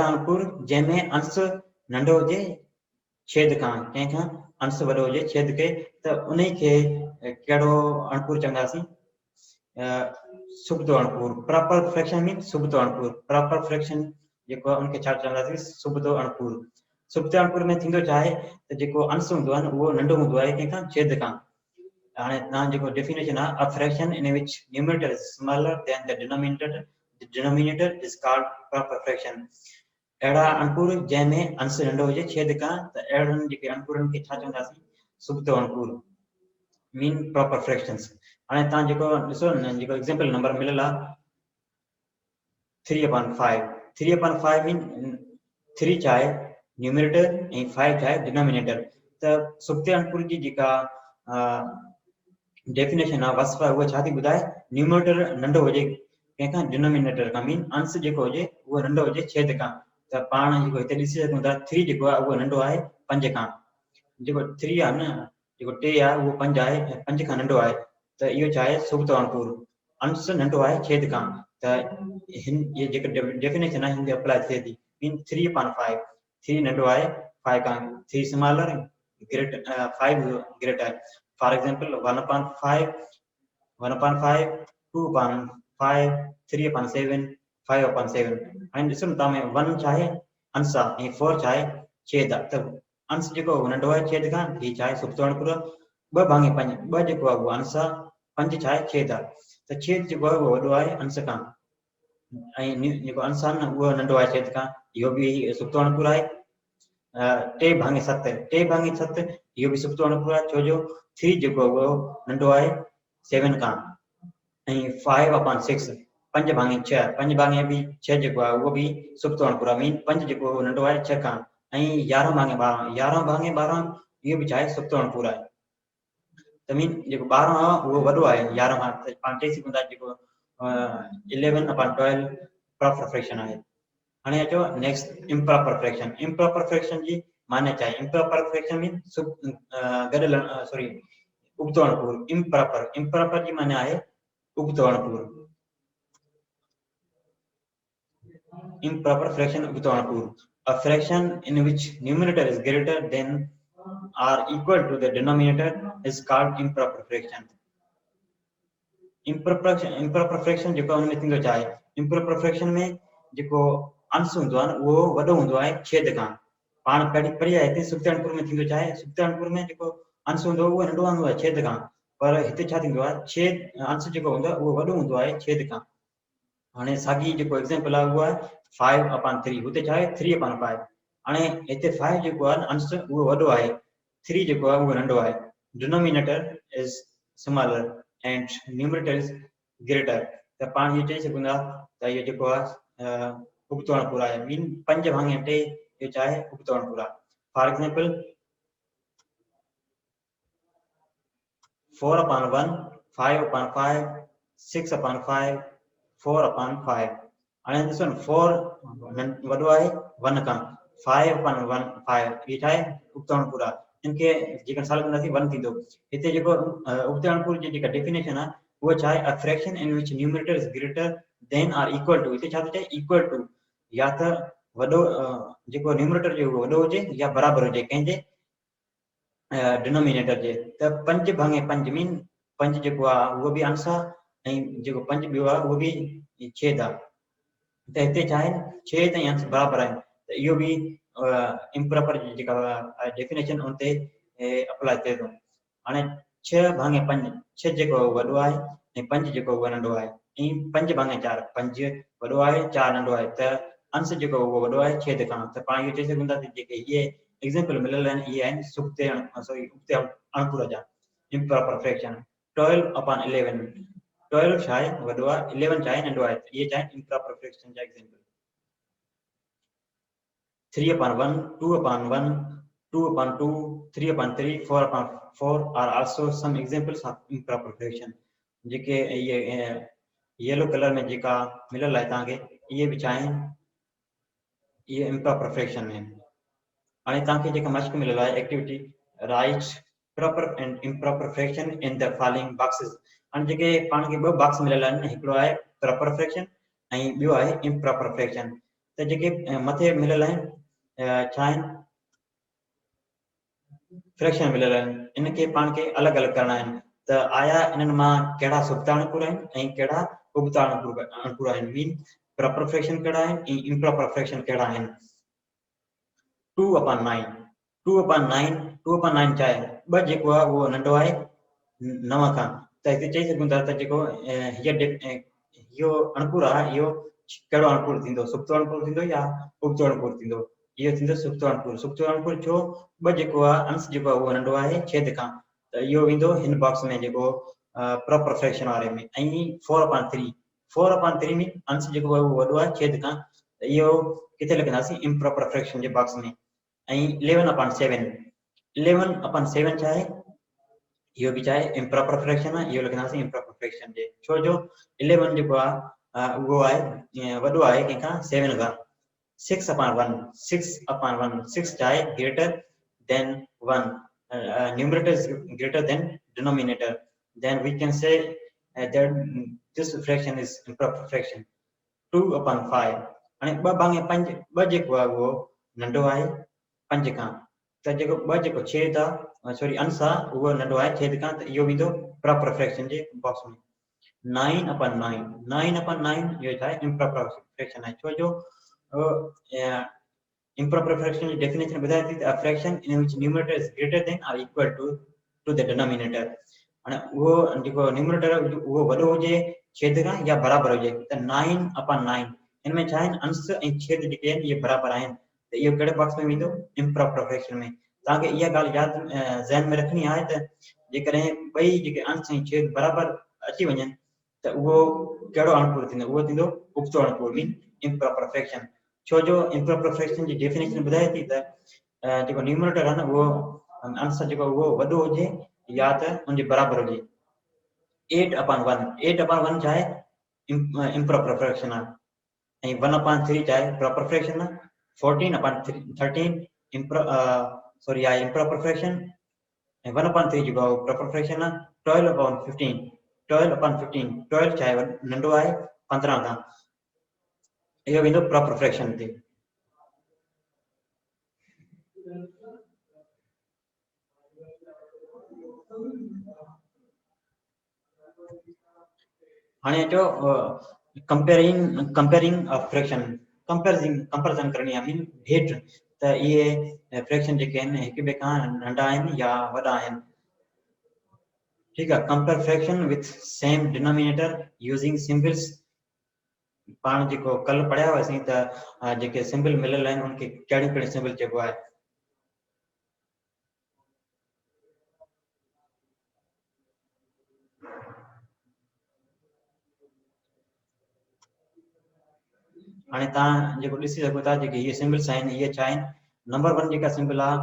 अणपुर जंहिंमें अंश नंढो हुजे छेद खां कंहिंखां अंश वॾो हुजे छेद के त उन खे कहिड़ो अणपुर चवंदासीं सुबतो अणपुर प्रॉपर फ्रैक्शन मीन सुबतो अणपुर प्रॉपर फ्रैक्शन जेको उनखे छा चवंदासीं सुबतो अणपुर में थींदो छा आहे त जेको अंश हूंदो आहे न उहो नंढो हूंदो आहे कंहिंखां छेद खां हाणे तव्हां जेको डेफिनेशन आहे a fraction in which numerator is smaller than the denominator is called proper fraction अहिड़ा अणपुर जंहिंमें अंश नंढो हुजे छेद खां त अहिड़नि जेके अणपुरनि खे छा चवंदासीं सुबतो अणपुर मीन प्रॉपर फ्रैक्शंस हाणे तव्हां जेको ॾिसो न जेको एग्जांपल नंबर मिलियल आहे 3/5 मीन 3 छा आहे न्यूमरेटर ऐं 5 छा आहे डिनोमिनेटर त सुबते अणपुर जी जेका डेफिनेशन आहे वस्फ आहे उहा छा थी ॿुधाए न्यूमरेटर नंढो हुजे कंहिंखां डिनोमिनेटर खां मीन अंश जेको हुजे उहो नंढो हुजे छेद खां त पाण जेको हिते ॾिसी सघूं था 3 जेको आहे उहो नंढो आहे 5 खां जेको 3 आहे न जेको 2 आहे उहो 5 आहे ऐं 5 खां नंढो आहे त इहो छा आहे सुबतो अणपुर अंश नंढो आहे छेद खां त हिन ये जेका डेफिनेशन आहे हिन ते अप्लाई थिए थी मीन 3/5 3 नंढो आहे 5 खां 3 smaller greater 5 greater for example 1/5 2/5 3/7 5/7 हाणे ॾिसो न तव्हां में 1 छा आहे अंश आहे ऐं 4 छा आहे छेद आहे त अंश जेको नंढो आहे छेद खां हीउ छा आहे सुबतो अणपुर 2/5 2 जेको आहे उहो अंश आहे 5 छा आहे छेद आहे त छेद जेको आहे उहो वॾो आहे अंश खां ऐं जेको अंश आहे न उहो नंढो आहे छेद खां इहो बि सुबतो अणपुर आहे 2/7 इहो बि सुबतो अणपुर आहे छो जो 3 जेको उहो नंढो आहे 7 खां ऐं 5/6 5/6 5/6 जेको आहे उहो बि सुबतो अणपुर आहे मीन 5 जेको नंढो आहे 6 खां ऐं 11/12 इहो बि छा आहे सुबतो अणपुर आहे त मीन जेको 12 आहे उहो वॾो आहे 11 खां त पाण चई सघूं था जेको 11/12 प्रॉपर फ्रैक्शन आहे हाणे अचो नेक्स्ट इम्प्रॉपर फ्रैक्शन जी माने छा आहे इम्प्रॉपर फ्रैक्शन मीन गॾियल सॉरी उबतो अणपुर इम्प्रॉपर जी माने आहे उबतो अणपुर improper fraction उबतो अणपुर a fraction in which numerator is greater than or equal to the denominator is called improper fraction improper fraction जेको उन में थींदो छा आहे improper fraction में जेको अंश हूंदो आहे न उहो वॾो हूंदो आहे छेद खां पाण पढ़ी आहे हिते सुबते अणपुर में थींदो छा आहे सुबते अणपुर में जेको अंश हूंदो उहो नंढो हूंदो आहे छेद खां पर हिते छा थींदो आहे छेद अंश जेको हूंदो आहे उहो वॾो हूंदो आहे छेद खां हाणे साॻी जेको एग्जांपल आहे उहो आहे 5/3 हुते छा आहे 3/5 हाणे हिते 5 जेको आहे अंश उहो वॾो आहे 3 जेको आहे उहो नंढो आहे denominator is smaller and numerator is greater त पाण ये चई सघूं था त ये जेको आहे उपतोड़ पूरा आहे मीन 5 भाङे 2 ये चाहे उपतोड़ पूरा for example 4 upon 1 5 upon 5 6 upon 5 4 upon 5 and this one 4 वडो आहे 1 का 5 upon 1 5 ये चाहे उपतोड़ पूरा इनके जेका साल कंदासीं 1 थींदो हिते जेको उपतोड़ पूर जी जेका डेफिनेशन आहे वो चाहे a fraction in which numerator is greater than or equal to हिते छा थो चए equal to या त वडो जेको न्यूमरेटर जो वडो हुजे या बराबर हुजे कंहिंजे डिनोमिनेटर जे त 5 भाङे 5 मीन 5 जेको आहे उहो बि अंश आहे ऐं जेको 5 ॿियो आहे उहो बि छेद आहे त हिते छा आहे छेद ऐं अंश बराबर आहिनि त इहो बि इम्प्रॉपर जेका डेफिनेशन उन ते अप्लाई थिए थो हाणे 6 भाङे 5 6 जेको वॾो आहे ऐं 5 जेको उहो नंढो आहे ऐं 5 भाङे 4 5 वॾो आहे 4 नंढो आहे त अंश जेको उहो वॾो आहे छेद खां त पाण इहो चई सघूं था त जेके इहे एग्जांपल मिलियल आहिनि इहे आहिनि सुक्ते सॉरी उक्ते अणपूर जा इम्प्रॉपर फ्रैक्शन 12 upon 11 12 छा आहे वॾो आहे 11 छा आहे नंढो आहे इहे छा आहिनि इम्प्रॉपर फ्रैक्शन जा example 3 upon 1 2 upon 1 2 upon 2 3 upon 3 4 upon 4 are also some examples of improper fraction जेके ये येलो कलर में जेका मिलियल आहे तव्हांखे इहे बि छा आहिनि इहे इम्प्रॉपर फ्रैक्शन में हाणे तव्हांखे जेका मश्क मिलियल आहे activity right proper and improper fraction in the following boxes हाणे जेके पाण खे ॿ बॉक्स मिलियल आहिनि हिकिड़ो आहे प्रॉपर फ्रैक्शन ऐं ॿियो आहे इम्प्रॉपर फ्रैक्शन त जेके मथे मिलियल आहिनि छा आहिनि फ्रैक्शन मिलियल आहिनि इनखे पाण खे अलॻि अलॻि करणा आहिनि त आया इन्हनि मां कहिड़ा सुप्ता अणुपूर आहिनि ऐं कहिड़ा उबता अणुपूर आहिनि मीन प्रॉपर फ्रैक्शन कहिड़ा आहिनि ऐं इम्प्रॉपर फ्रैक्शन कहिड़ा आहिनि 2 upon 9 2 upon 9 2 upon 9 छा आहे ॿ जेको आहे उहो नंढो आहे 9 खां त हिते चई सघूं था त जेको इहो अणुपूर आहे इहो कहिड़ो अणुपूर थींदो सुप्तो अणुपूर थींदो या उबतो अणुपूर थींदो इहो थींदो सुप्तो अणुपूर छो ॿ जेको आहे अंश जेको आहे उहो नंढो आहे छेद खां त इहो वेंदो हिन बॉक्स में जेको प्रॉपर फ्रैक्शन वारे में ऐं 4 upon 3 4 upon 3 में अंश जेको आहे उहो वॾो आहे छेद खां त इहो किथे लिखंदासीं इम्प्रॉपर फ्रैक्शन जे बॉक्स में ऐं 11 upon 7 11 upon 7 छा आहे इहो बि छा आहे इम्प्रॉपर फ्रैक्शन आहे इहो लिखंदासीं इम्प्रॉपर फ्रैक्शन जे छो जो 11 जेको आहे उहो आहे वॾो आहे कंहिंखां 7 खां 6 upon 1 6 upon 1 6 छा आहे greater than 1 numerator is greater than denominator then we can say that this fraction is improper fraction 2 upon 5 हाणे 2 भाङे 5 2 जेको आहे उहो नंढो आहे 5 खां त जेको 2 जेको छेद आहे सॉरी अंश आहे उहो नंढो आहे छेद खां त इहो वेंदो प्रॉपर फ्रैक्शन जे बॉक्स में 9 upon 9 9 upon 9 इहो छा आहे इम्प्रॉपर फ्रैक्शन आहे छो जो improper fraction definition बताया थी a fraction in which numerator is greater than or equal to the denominator અને वो जेको न्यूमरेटर वो वडो हुजे छेद खां या बराबर हुजे त 9 upon 9 इनमें छा आहिनि अंश ऐं छेद जेके आहिनि इहे बराबर आहिनि त इहो कहिड़े बॉक्स में वेंदो इम्प्रॉपर फ्रैक्शन में तव्हांखे इहा ॻाल्हि यादि ज़हन में रखणी आहे त जेकॾहिं ॿई जेके अंश ऐं छेद बराबर अची वञनि त उहो कहिड़ो अणुपूर थींदो उहो थींदो उबतो अणुपूर मीन इम्प्रॉपर फ्रैक्शन छो जो इम्प्रॉपर फ्रैक्शन जी डेफिनेशन ॿुधाए थी त जेको न्यूमरेटर आहे न उहो अंश जेको उहो वॾो हुजे या त उनजे बराबर हुजे 8 upon 1 8 upon 1 छा आहे इम्प्रॉपर फ्रैक्शन आहे ऐं 1 upon 3 छा आहे प्रॉपर फ्रैक्शन आहे 14 upon 13 सॉरी आहे इम्प्रॉपर फ्रैक्शन ऐं 1 upon 3 जेको आहे प्रॉपर फ्रैक्शन आहे 12 upon 15 12 upon 15 12 छा आहे नंढो आहे 15 खां इहो वेंदो प्रॉपर फ्रैक्शन ते हाणे अचो कंपेयरिंग फ्रैक्शन कंपैरिजन करणी आहे मीन भेट त इहे फ्रैक्शन जेके आहिनि हिक ॿिए खां नंढा आहिनि या वॾा आहिनि ठीकु आहे compare fraction with same denominator using symbols पाण जेको कल पढ़िया हुआसीं त जेके सिंबल मिलियल आहिनि उनखे कहिड़ियूं कहिड़ियूं सिंबल चइबो आहे हाणे तव्हां जेको ॾिसी सघो था जेके इहे सिंबल्स आहिनि इहे छा आहिनि नंबर 1 जेका सिंबल आहे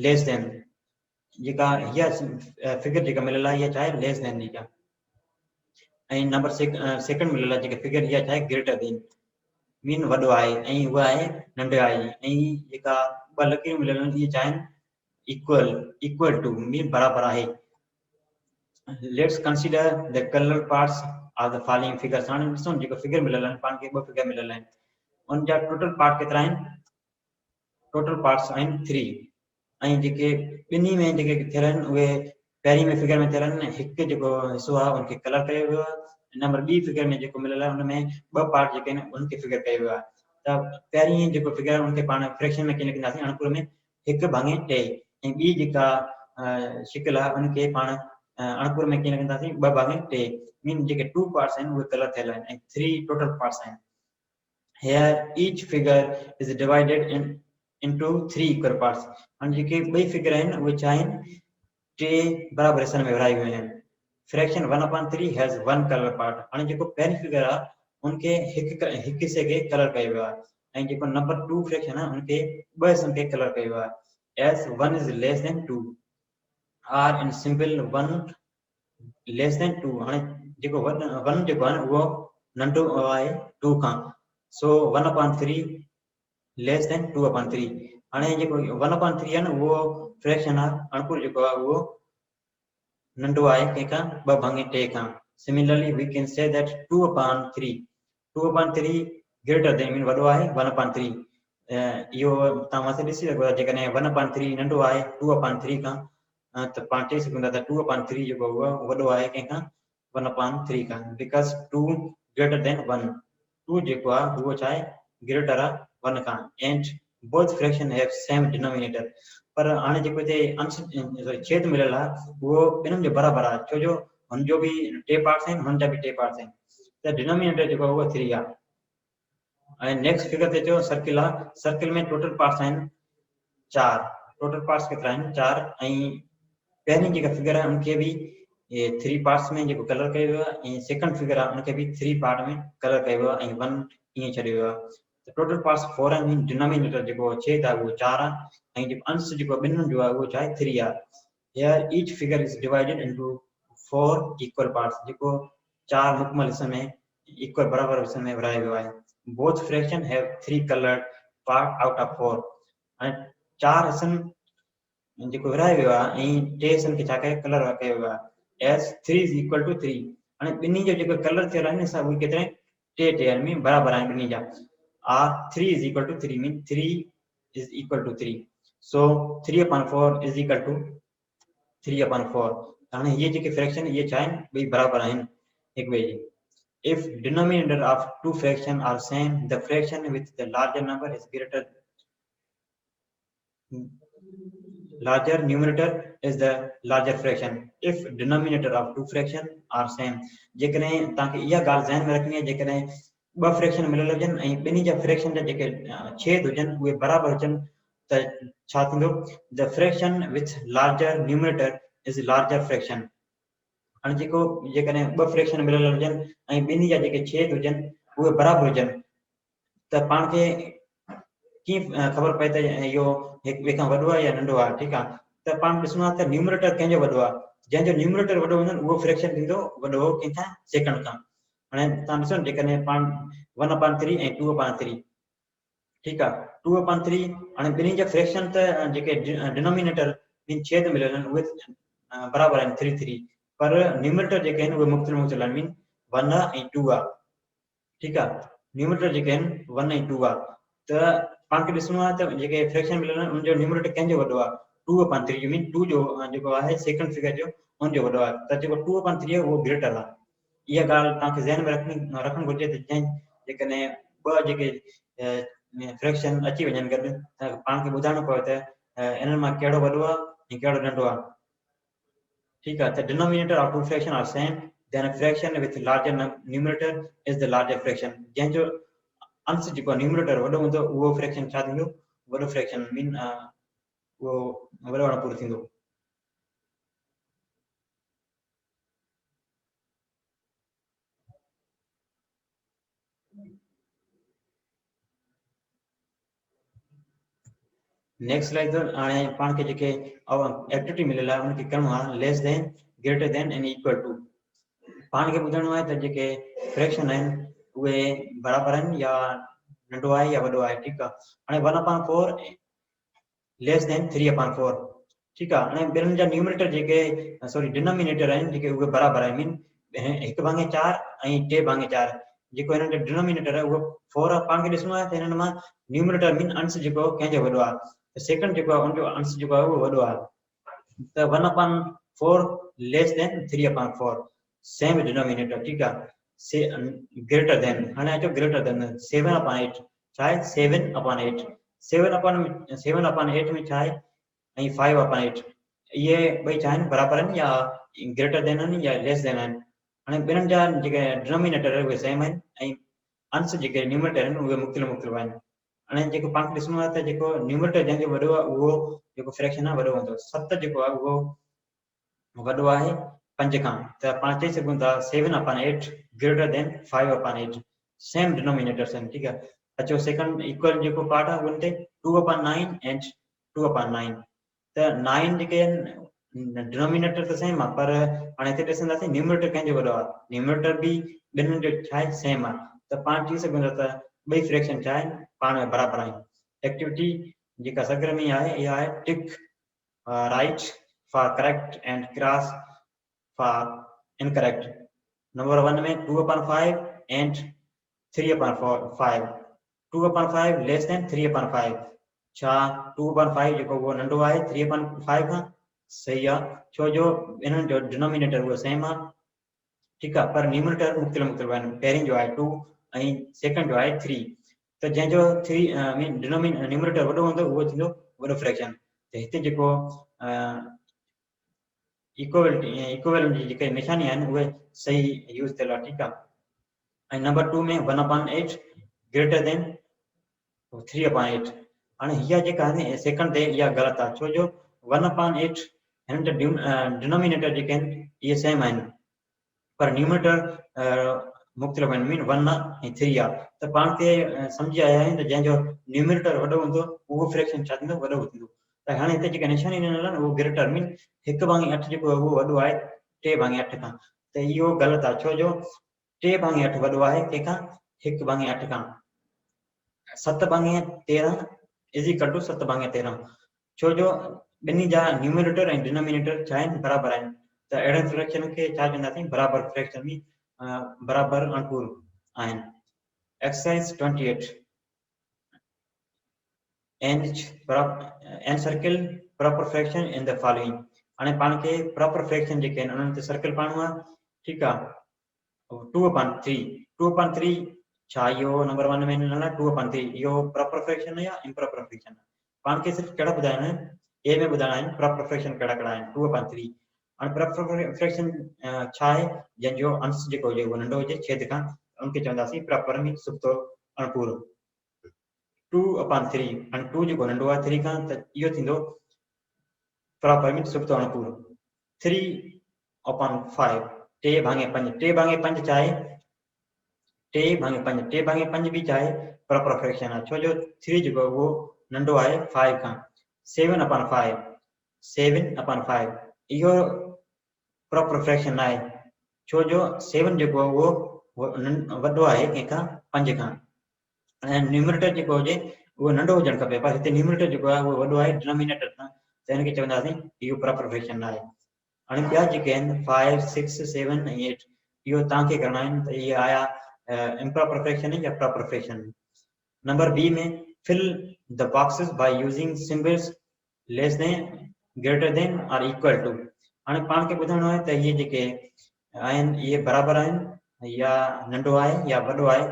लेस देन जेका हीअ फिगर जेका मिलियल आहे इहा छा आहे लेस देन जेका ऐं नंबर सेकंड मिलियल आहे जेका फिगर इहा छा आहे ग्रेटर देन मीन वॾो आहे ऐं उहा आहे नंढो आहे ऐं जेका ॿ लकीरूं मिलियल आहिनि इहे छा आहिनि इक्वल टू मीन बराबरि आहे let's consider the colour parts of the following figures हाणे ॾिसो जेको फिगर मिलियल आहिनि पाण खे ॿ फिगर मिलियल आहिनि उन जा टोटल पार्ट केतिरा आहिनि टोटल पार्ट्स आहिनि 3 ऐं जेके ॿिन्ही में जेके थियल आहिनि उहे पहिरीं में फिगर में थियल आहिनि हिकु जेको हिसो आहे उनखे कलर कयो वियो आहे नंबर ॿी फिगर में जेको मिलियल आहे उनमें ॿ पार्ट जेके आहिनि उनखे फिगर कयो वियो आहे त पहिरीं जेको फिगर आहे उनखे पाण फ्रैक्शन में कीअं लिखंदासीं अणकुर में 1/2 ऐं ॿी जेका शिकिल आहे उनखे पाण अणकुर में कीअं लिखंदासीं 2/3 मीन जेके 2 पार्ट्स आहिनि उहे कलर थियल आहिनि ऐं 3 टोटल पार्ट्स आहिनि here each figure is divided into 3 equal parts and जेके ॿई फिगर आहिनि उहे छा आहिनि टे बराबर हिस्सनि में विराई वियूं आहिनि fraction 1/3 has one colour part हाणे जेको पहिरीं फिगर आहे उनखे हिकु हिस्से खे कलर कयो वियो आहे ऐं जेको नंबर 2 फ्रैक्शन आहे उनखे ॿ हिस्सनि खे कलर कयो वियो आहे as 1 is less than 2 or in simple 1 less than 2 हाणे जेको 1 जेको आहे उहो नंढो आहे 2 खां so 1/3 less than 2/3 हाणे जेको 1/3 आहे न उहो फ्रैक्शन आहे अणकुर जेको आहे उहो नंढो आहे कंहिंखां 2/3 खां similarly we can say that 2/3 greater than mean वॾो आहे 1/3 इहो तव्हां मथे ॾिसी सघो था जेकॾहिं 1/3 नंढो आहे 2/3 खां त पाण चई सघूं था त 2/3 जेको उहो वॾो आहे कंहिंखां 1/3 खां बिकॉज़ 2 ग्रेटर देन 1 2 जेको आहे उहो छा आहे ग्रेटर आहे 1 खां and both fraction have same denominator पर हाणे जेको हिते अंश छेद मिलियल आहे उहो ॿिन्हिनि जो बराबरि आहे छो जो हुनजो बि टे पार्ट्स आहिनि हुनजा बि टे पार्ट्स आहिनि त डिनोमिनेटर जेको आहे उहो 3 आहे हाणे नेक्स्ट फिगर ते चयो सर्किल आहे सर्किल में टोटल पार्ट्स आहिनि 4 टोटल पार्ट्स केतिरा आहिनि 4 ऐं पहिरीं जेका फिगर आहे उनखे बि 3 पार्ट्स में जेको कलर कयो वियो आहे ऐं सेकंड फिगर आहे उनखे बि 3 पार्ट में कलर कयो वियो आहे ऐं 1 ईअं छॾियो वियो आहे त टोटल पार्ट्स 4 आहिनि डिनोमिनेटर जेको छेद आहे उहो 4 आहे ऐं जेको अंश जेको ॿिन्हिनि जो आहे उहो छा आहे 3 आहे here each figure is divided into 4 equal parts जेको 4 मुकमल हिस्सनि में इक्वल बराबर हिस्सनि में विरायो वियो आहे both fraction have 3 colored part out of 4 हाणे 4 हिस्सनि जेको विरायो वियो आहे ऐं टे हिस्सनि खे छा कयो कलर कयो वियो आहे as 3 is equal to 3 हाणे ॿिन्ही जो जेको कलर थियल आहे न उहे केतिरा टे आहिनि बराबर आहिनि ॿिन्ही जा are 3 is equal to 3 mean 3 is equal to 3 so 3/4 is equal to 3/4 हाणे ये जेके फ्रैक्शन ये छा आहिनि ॿई बराबर आहिनि हिक ॿिए जी if denominator of two fraction are same the fraction with the larger number is greater larger numerator is the larger fraction if denominator of two fraction are same जेकॾहिं तव्हांखे इहा ॻाल्हि ज़हन में रखणी आहे जेकॾहिं ॿ फ्रैक्शन मिलियल हुजनि ऐं ॿिन्ही जा फ्रैक्शन जा जेके छेद हुजनि उहे बराबर हुजनि त छा थींदो the fraction with larger numerator is larger fraction हाणे जेको जेकॾहिं ॿ फ्रैक्शन मिलियल हुजनि ऐं ॿिन्ही जा जेके छेद हुजनि उहे बराबर हुजनि त पाण खे कीअं ख़बर पए त इहो हिक ॿिए खां वॾो आहे या नंढो आहे ठीकु आहे त पाण ॾिसणो आहे त न्यूमरेटर कंहिंजो वॾो आहे जंहिंजो न्यूमरेटर वॾो हूंदो उहो फ्रैक्शन थींदो वॾो कंहिंखां सेकंड खां हाणे तव्हां ॾिसो जेकॾहिं पाण 1/3 ऐं 2/3 ठीकु आहे 2/3 हाणे ॿिन्ही जा फ्रैक्शन त जेके डिनोमिनेटर मीन छेद मिलियल आहिनि उहे बराबर आहिनि 3 पर न्यूमरेटर जेके आहिनि उहे मुख़्तलिफ़ आहिनि मीन 1 ऐं 2 आहे ठीकु आहे न्यूमरेटर जेके आहिनि 1 ऐं 2 आहे त पाण खे ॾिसणो आहे त जेके फ्रैक्शन मिलियल आहिनि उनजो न्यूमरेटर कंहिंजो वॾो आहे 2/3 मीन 2 जो जेको आहे सेकंड फिगर जो उनजो वॾो आहे त जेको 2/3 आहे उहो ग्रेटर आहे इहा ॻाल्हि तव्हांखे ज़हन में रखणु घुरिजे त जेकॾहिं ॿ जेके फ्रैक्शन अची वञनि गॾु त पाण खे ॿुधाइणो पवे त इन्हनि मां कहिड़ो वॾो आहे ऐं कहिड़ो नंढो आहे ठीकु आहे त denominator of two fraction are same then a fraction with larger numerator is the larger fraction जंहिंजो अंश जेको न्यूमरेटर वॾो हूंदो उहो फ्रैक्शन छा थींदो वॾो फ्रैक्शन मीन उहो वॾो पूरो थींदो नेक्स्ट स्लाइड तो हाणे पाण खे जेके एक्टिविटी मिलियल आहे उनखे करिणो आहे less than greater than and equal to पाण खे ॿुधाइणो आहे त जेके फ्रैक्शन आहिनि उहे बराबरि आहिनि या नंढो आहे या वॾो आहे ठीकु आहे हाणे 1/4 लेस देन 3/4 ठीकु आहे हाणे ॿिन्हिनि जा न्यूमरेटर जेके सॉरी डिनोमिनेटर आहिनि जेके उहे बराबरि आहिनि मीन 1/4 ऐं 2/4 जेको हिननि जो डिनोमिनेटर आहे उहो 4 आहे पाण खे ॾिसणो आहे त हिननि मां न्यूमरेटर मीन अंश जेको कंहिंजो वॾो आहे त सेकंड जेको आहे उनजो अंश जेको आहे उहो वॾो आहे त 1/4 लेस देन 3/4 सेम डिनोमिनेटर ठीकु आहे ग्रेटर देन हाणे अचो ग्रेटर देन 7/8 छा आहे 7/8 7/8 में छा आहे ऐं 5/8 ये ॿई छा आहिनि बराबरि आहिनि या ग्रेटर देन आहिनि या लेस देन आहिनि हाणे ॿिन्हिनि जा जेके डिनोमिनेटर उहे सेम आहिनि ऐं अंश जेके न्यूमरेटर आहिनि उहे मुख़्तलिफ़ मुख़्तलिफ़ आहिनि हाणे जेको पाण खे ॾिसणो आहे त जेको न्यूमरेटर जंहिंजो वॾो आहे उहो जेको फ्रैक्शन आहे वॾो हूंदो 7 जेको आहे उहो वॾो आहे 5 खां त पाण चई सघूं था 7/8 ग्रेटर देन 5/8 सेम डिनोमिनेटर्स आहिनि ठीकु आहे अचो सेकंड इक्वल जेको पार्ट आहे उन ते 2/9 एंड 2/9 त 9 जेके आहिनि डिनोमिनेटर त सेम आहे पर हाणे हिते ॾिसंदासीं न्यूमरेटर कंहिंजो वॾो आहे न्यूमरेटर बि ॿिन्हिनि जो छा आहे सेम आहे त पाण चई सघूं था त ॿई फ्रैक्शन छा आहिनि पाण में बराबरि आहिनि एक्टिविटी जेका सरगर्मी आहे इहा आहे टिक right for correct and cross for incorrect number 1 में 2/5 एंड 3/5 2/5 लेस देन 3/5 छा 2/5 जेको उहो नंढो आहे 3/5 खां सही आहे छो जो इन्हनि जो डिनोमिनेटर उहो सेम आहे ठीकु आहे पर न्यूमरेटर मुख़्तलिफ़ मुख़्तलिफ़ आहिनि पहिरीं जो आहे 2 ऐं सेकंड जो आहे 3 त जंहिंजो 3 मीन न्यूमरेटर वॾो हूंदो उहो थींदो वॾो फ्रैक्शन त हिते जेको इक्वल जी जेके निशानी आहिनि उहे सही यूज़ थियल आहे ठीकु आहे ऐं नंबर 2 में 1/8 ग्रेटर देन 3/8 हाणे हीअ जेका आहे न सेकंड ते इहा ग़लति आहे छो जो 1/8 हिननि जा डिनोमिनेटर जेके आहिनि इहे सेम आहिनि पर न्यूमरेटर मुख़्तलिफ़ आहिनि मीन 1 ऐं 3 आहे त पाण खे सम्झी आया आहियूं त जंहिंजो न्यूमरेटर वॾो हूंदो उहो फ्रैक्शन छा थींदो वॾो थींदो त हाणे हिते जेका निशानी ॾिनल आहे उहो ग्रेटर मीन 1/8 जेको आहे उहो वॾो आहे 2/8 खां त इहो ग़लति आहे छो जो 2/8 वॾो आहे कंहिंखां 1/8 खां 7/13 इज़ इक्वल टू 7/13 छो जो ॿिन्ही जा न्यूमरेटर ऐं डिनोमिनेटर छा आहिनि बराबरि आहिनि त अहिड़े फ्रैक्शन खे छा चवंदासीं बराबरि फ्रैक्शन में बराबरि अनुकूल आहिनि exercise 28 encircle proper fraction in the following हाणे पाण खे प्रॉपर फ्रैक्शन जेके आहिनि उन्हनि ते सर्किल पाइणो आहे ठीकु आहे 2/3 छा इहो नंबर 1 में ॾिनल आहे 2/3 इहो प्रॉपर फ्रैक्शन या इम्प्रॉपर फ्रैक्शन पाण खे सिर्फ़ु कहिड़ा ॿुधाइणा आहिनि ए में ॿुधाइणा आहिनि प्रॉपर फ्रैक्शन कहिड़ा कहिड़ा आहिनि 2/3 हाणे प्रॉपर फ्रैक्शन छा आहे जंहिंजो अंश जेको हुजे उहो नंढो हुजे छेद खां उनखे चवंदासीं प्रॉपर में सुठो अणपूरो 2/3 हाणे 2 जेको नंढो आहे 3 खां त इहो थींदो प्रॉपर में सुठो अणपूरो 3/5 2/5 2/5 छा आहे 2/5 2/5 बि छा आहे प्रॉपर फ्रैक्शन आहे छो जो 3 जेको आहे उहो नंढो आहे 5 खां 7/5 इहो प्रॉपर फ्रैक्शन आहे छो जो 7 जेको आहे उहो वॾो आहे कंहिंखां 5 खां ऐं न्यूमरेटर जेको हुजे उहो नंढो हुजणु खपे पर हिते न्यूमरेटर जेको आहे उहो वॾो आहे डिनोमिनेटर खां त हिनखे चवंदासीं इहो प्रॉपर फ्रैक्शन आहे हाणे ॿिया जेके आहिनि 5 6 7 ऐं 8 इहो तव्हांखे करणा आहिनि त इहे आया improper fraction या proper fraction नंबर बी में fill the boxes by using symbols less than greater than or equal to हाणे पाण खे ॿुधाइणो आहे त इहे जेके आहिनि इहे बराबरि आहिनि या नंढो आहे या वॾो आहे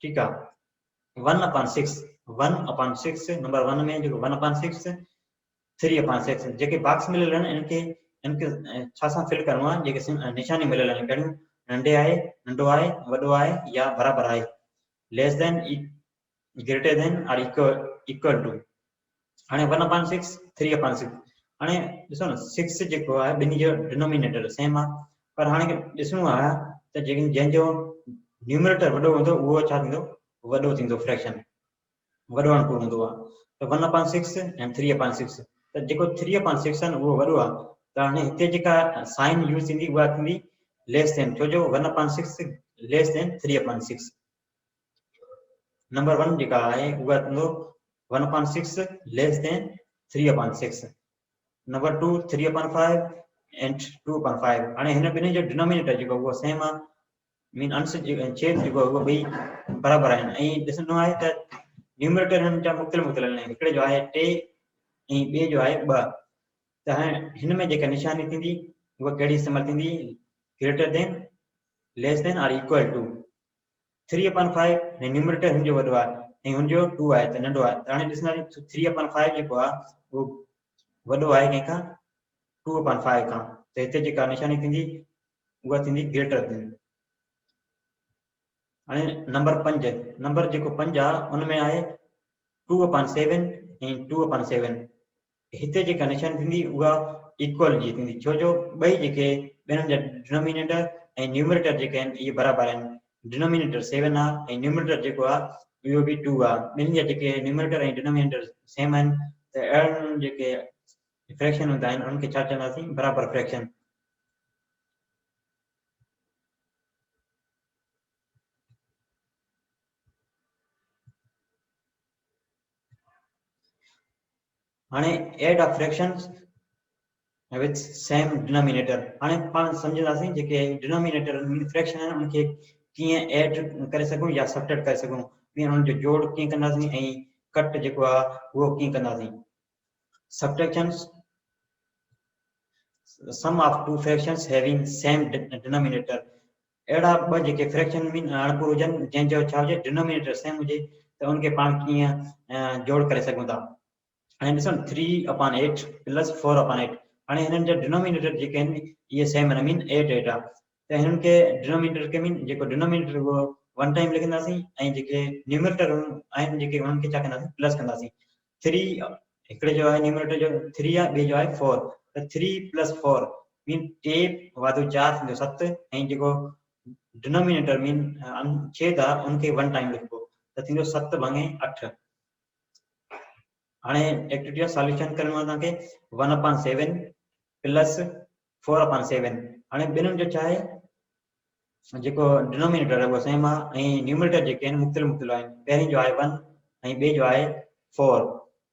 ठीकु आहे 1/6 नंबर 1 में जेको 1/6 3/6 जेके बॉक्स मिलियल आहिनि इनखे छा सां फिल करणो आहे जेके निशानी मिलियल आहिनि कहिड़ियूं नंढे आहे नंढो आहे वॾो आहे या बराबरि आहे लेस देन ग्रेटर देन और इक्वल टू हाणे 1/6 3/6 हाणे ॾिसो न 6 जेको आहे ॿिन्ही जो डिनोमिनेटर सेम आहे पर हाणे ॾिसणो आहे त जंहिंजो न्यूमरेटर वॾो हूंदो उहो छा थींदो वॾो थींदो फ्रैक्शन वॾो अणपूर हूंदो आहे त 1/6 ऐं 3/6 त जेको 3/6 आहे उहो वॾो आहे त हाणे हिते जेका साइन यूज़ थींदी उहा थींदी लेस देन छो जो 1/6 लेस देन 3/6 नंबर 1 जेका आहे उहा थींदो 1/6 लेस देन 3/6 नंबर 2 3/5 एंड 2/5 हाणे हिन ॿिन्ही जो डिनोमिनेटर जेको उहो सेम आहे मीन अंश छेद जेको उहो ॿई बराबरि आहिनि ऐं ॾिसणो आहे त न्यूमरेटर हिननि जा मुख़्तलिफ़ आहिनि हिकिड़े जो आहे 3 ऐं ॿिए जो आहे 2 त हाणे हिन में जेका निशानी थींदी उहा कहिड़ी इस्तेमालु थींदी ग्रेटर देन लेस देन और इक्वल टू 3/5 ऐं न्यूमरेटर हिन जो वॾो आहे ऐं हुनजो 2 आहे त नंढो आहे त हाणे ॾिसंदासीं 3/5 जेको आहे उहो वॾो आहे कंहिंखां 2/5 खां त हिते जेका निशानी थींदी उहा थींदी ग्रेटर देन हाणे नंबर 5 नंबर जेको 5 आहे उन में आहे 2/7 ऐं 2/7 हिते जेका निशानी थींदी उहा इक्वल जी थींदी छो जो ॿई जेके ॿिन्हिनि जा डिनोमिनेटर ऐं न्यूमरेटर जेके आहिनि इहे बराबरि आहिनि डिनोमिनेटर 7 आहे ऐं न्यूमरेटर जेको आहे इहो बि 2 आहे ॿिन्हिनि जा जेके न्यूमरेटर ऐं डिनोमिनेटर सेम आहिनि त अहिड़नि जेके फ्रैक्शन हूंदा आहिनि उन्हनि खे छा चवंदासीं बराबरि फ्रैक्शन हाणे add of fractions with same denominator हाणे पाण सम्झंदासीं जेके डिनोमिनेटर फ्रैक्शन आहिनि उनखे कीअं एड करे सघूं या सब्ट्रैक्ट करे सघूं कीअं उन्हनि जो जोड़ कीअं कंदासीं ऐं कट जेको आहे उहो कीअं कंदासीं subtractions sum of two fractions having same denominator अहिड़ा ॿ जेके फ्रैक्शन में अणपूर हुजनि जंहिंजो छा हुजे डिनोमिनेटर सेम हुजे त उनखे पाण कीअं जोड़ करे सघूं था हाणे ॾिसो 3/8 प्लस 4/8 हाणे हिननि जा डिनोमिनेटर जेके आहिनि इहे सेम आहिनि मीन 8 8 आहे त हिननि खे डिनोमिनेटर खे मीन जेको डिनोमिनेटर उहो 1 टाइम लिखंदासीं ऐं जेके न्यूमरेटर आहिनि जेके उन्हनि खे छा कंदासीं प्लस कंदासीं 3 हिकिड़े जो आहे न्यूमरेटर जो 3 आहे ॿिए जो आहे 4 त 3 + 4 मीन 2 वाधो 4 थींदो 7 ऐं जेको डिनोमिनेटर मीन छेद आहे उनखे 1 टाइम लिखिबो त थींदो 7/8 हाणे एक्टिविटी जो सॉल्यूशन करणो आहे तव्हांखे 1/7 प्लस 4/7 हाणे ॿिन्हिनि जो छा आहे जेको डिनोमिनेटर आहे उहो सेम आहे ऐं न्यूमरेटर जेके आहिनि मुख़्तलिफ़ आहिनि पहिरीं जो आहे 1 ऐं ॿिए जो आहे 4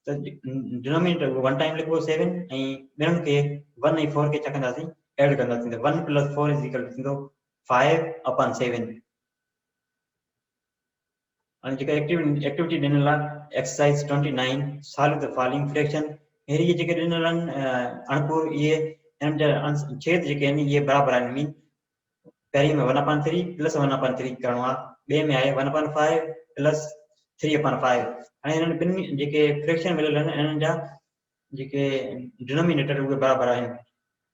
त डिनोमिनेटर उहो 1 टाइम लिखिबो 7 ऐं ॿिन्हिनि खे 1 ऐं 4 खे छा कंदासीं एड कंदासीं त 1 + 4 = थींदो 5/7 and जेका एक्टिविटी ॾिनल आहे exercise 29 solve the following fraction अहिड़ी जेके ॾिनल आहिनि अणपूर इहे हिननि जा छेद जेके आहिनि इहे बराबरि आहिनि मीन पहिरीं में 1/3 प्लस 1/3 करणो आहे ॿिए में आहे 1/5 प्लस 3/5 हाणे हिननि ॿिन्ही जेके फ्रैक्शन मिलियल आहिनि हिननि जा जेके डिनोमिनेटर उहे बराबरि आहिनि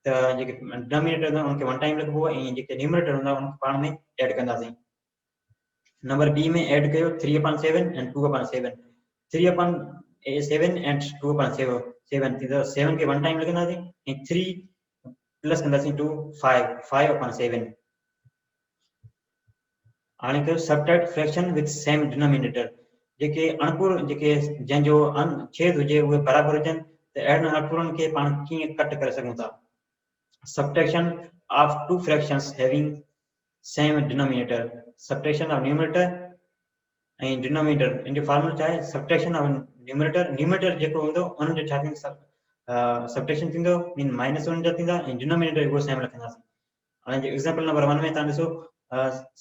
त जेके डिनोमिनेटर हूंदा उनखे 1 टाइम लिखिबो ऐं जेके न्यूमरेटर हूंदा उनखे पाण में एड कंदासीं नंबर बी में ऐड कयो 3/7 and 2/7 3/7 and 2/7 थींदो 7 खे 1 टाइम लिखंदासीं ऐं 3 प्लस कंदासीं 2 5/7 हाणे कयो subtract fraction with same denominator जेके अणपूर जेके जंहिंजो छेद हुजे उहे बराबरि हुजनि त अहिड़नि अणपूरनि खे पाण कीअं कट करे सघूं था subtraction of two fractions having same denominator subtraction of numerator and denominator in the formula cha hai subtraction of numerator jeko hundo un jo cha thindi subtraction thindo mean -1 ja thinda and denominator go same rakhna and example number 1 mein ta diso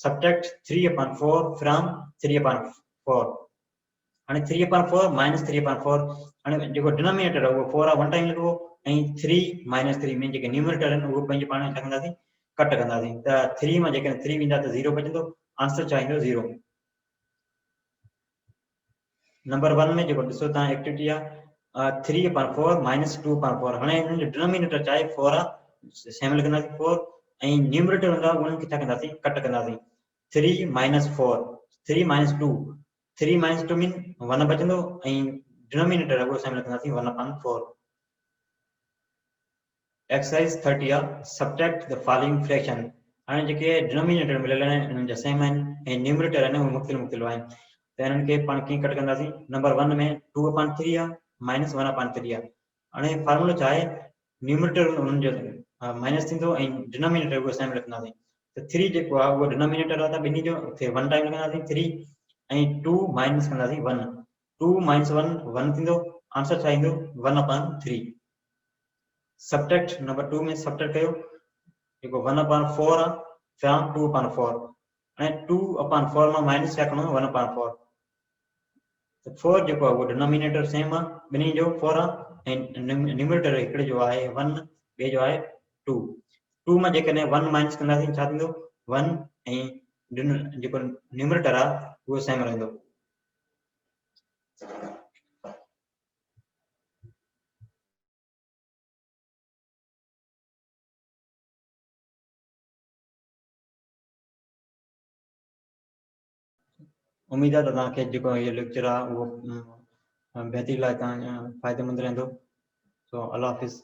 subtract 3/4 from 3/4 and 3/4 minus 3/4 and jeko denominator ho 4 1 time likho and 3 minus 3 mean जेके numerator आहिनि उहो पंहिंजे पाण छा कंदासीं cut कंदासीं त 3 मां जेके 3 वेंदा त 0 बचंदो आंसर छा ईंदो 0 नंबर 1 में जेको ॾिसो तव्हां एक्टिविटी आहे 3/4 minus 2/4 हाणे हिननि जो डिनोमिनेटर छा आहे 4 आहे सेम लिखंदासीं 4 ऐं न्यूमरेटर हूंदा उन्हनि खे छा कंदासीं कट कंदासीं 3 minus 4 3 minus 2 3 minus 2 mean 1 बचंदो ऐं डिनोमिनेटर उहो सेम लिखंदासीं 1/4 एक्सरसाइज 30 आहे सब्ट्रैक्ट द फॉलोइंग फ्रैक्शन हाणे जेके डिनोमिनेटर मिलियल आहिनि उन्हनि जा सेम आहिनि ऐं न्यूमरेटर आहिनि उहे मुख़्तलिफ़ आहिनि त त इन्हनि खे पाण कीअं कट कंदासीं। नंबर 1 में 2/3 आहे माइनस 1/3 आहे। हाणे फॉर्मूलो छा आहे, न्यूमरेटर उन्हनि जो माइनस थींदो ऐं डिनोमिनेटर उहो सेम रखंदासीं। त 3 जेको आहे उहो डिनोमिनेटर आहे त ॿिन्ही जो 1 टाइम रखंदासीं 3 ऐं 2 माइनस कंदासीं 1। 2 माइनस 1 1 थींदो। आंसर छा ईंदो 1/3। सब्ट्रैक्ट नंबर 2 में सब्ट्रैक्ट कयो जेको 1/4 आहे फ्रॉम 2/4 ऐं 2/4 मां माइनस छा करणो 1/4। त 4 जेको आहे उहो डिनोमिनेटर सेम आहे ॿिन्ही जो 4 आहे ऐं न्यूमरेटर हिकिड़े जो आहे 1 ॿिए जो आहे 2। 2 मां जेकॾहिं 1 माइनस कंदासीं छा थींदो 1 ऐं जेको न्यूमरेटर आहे उहो सेम रहंदो। उम्मीद आहे त तव्हांखे जेको इहो लेक्चर आहे उहो बहितरी लाइ तव्हां फ़ाइदेमंद रहंदो। सो अल्लाह हाफ़िज़।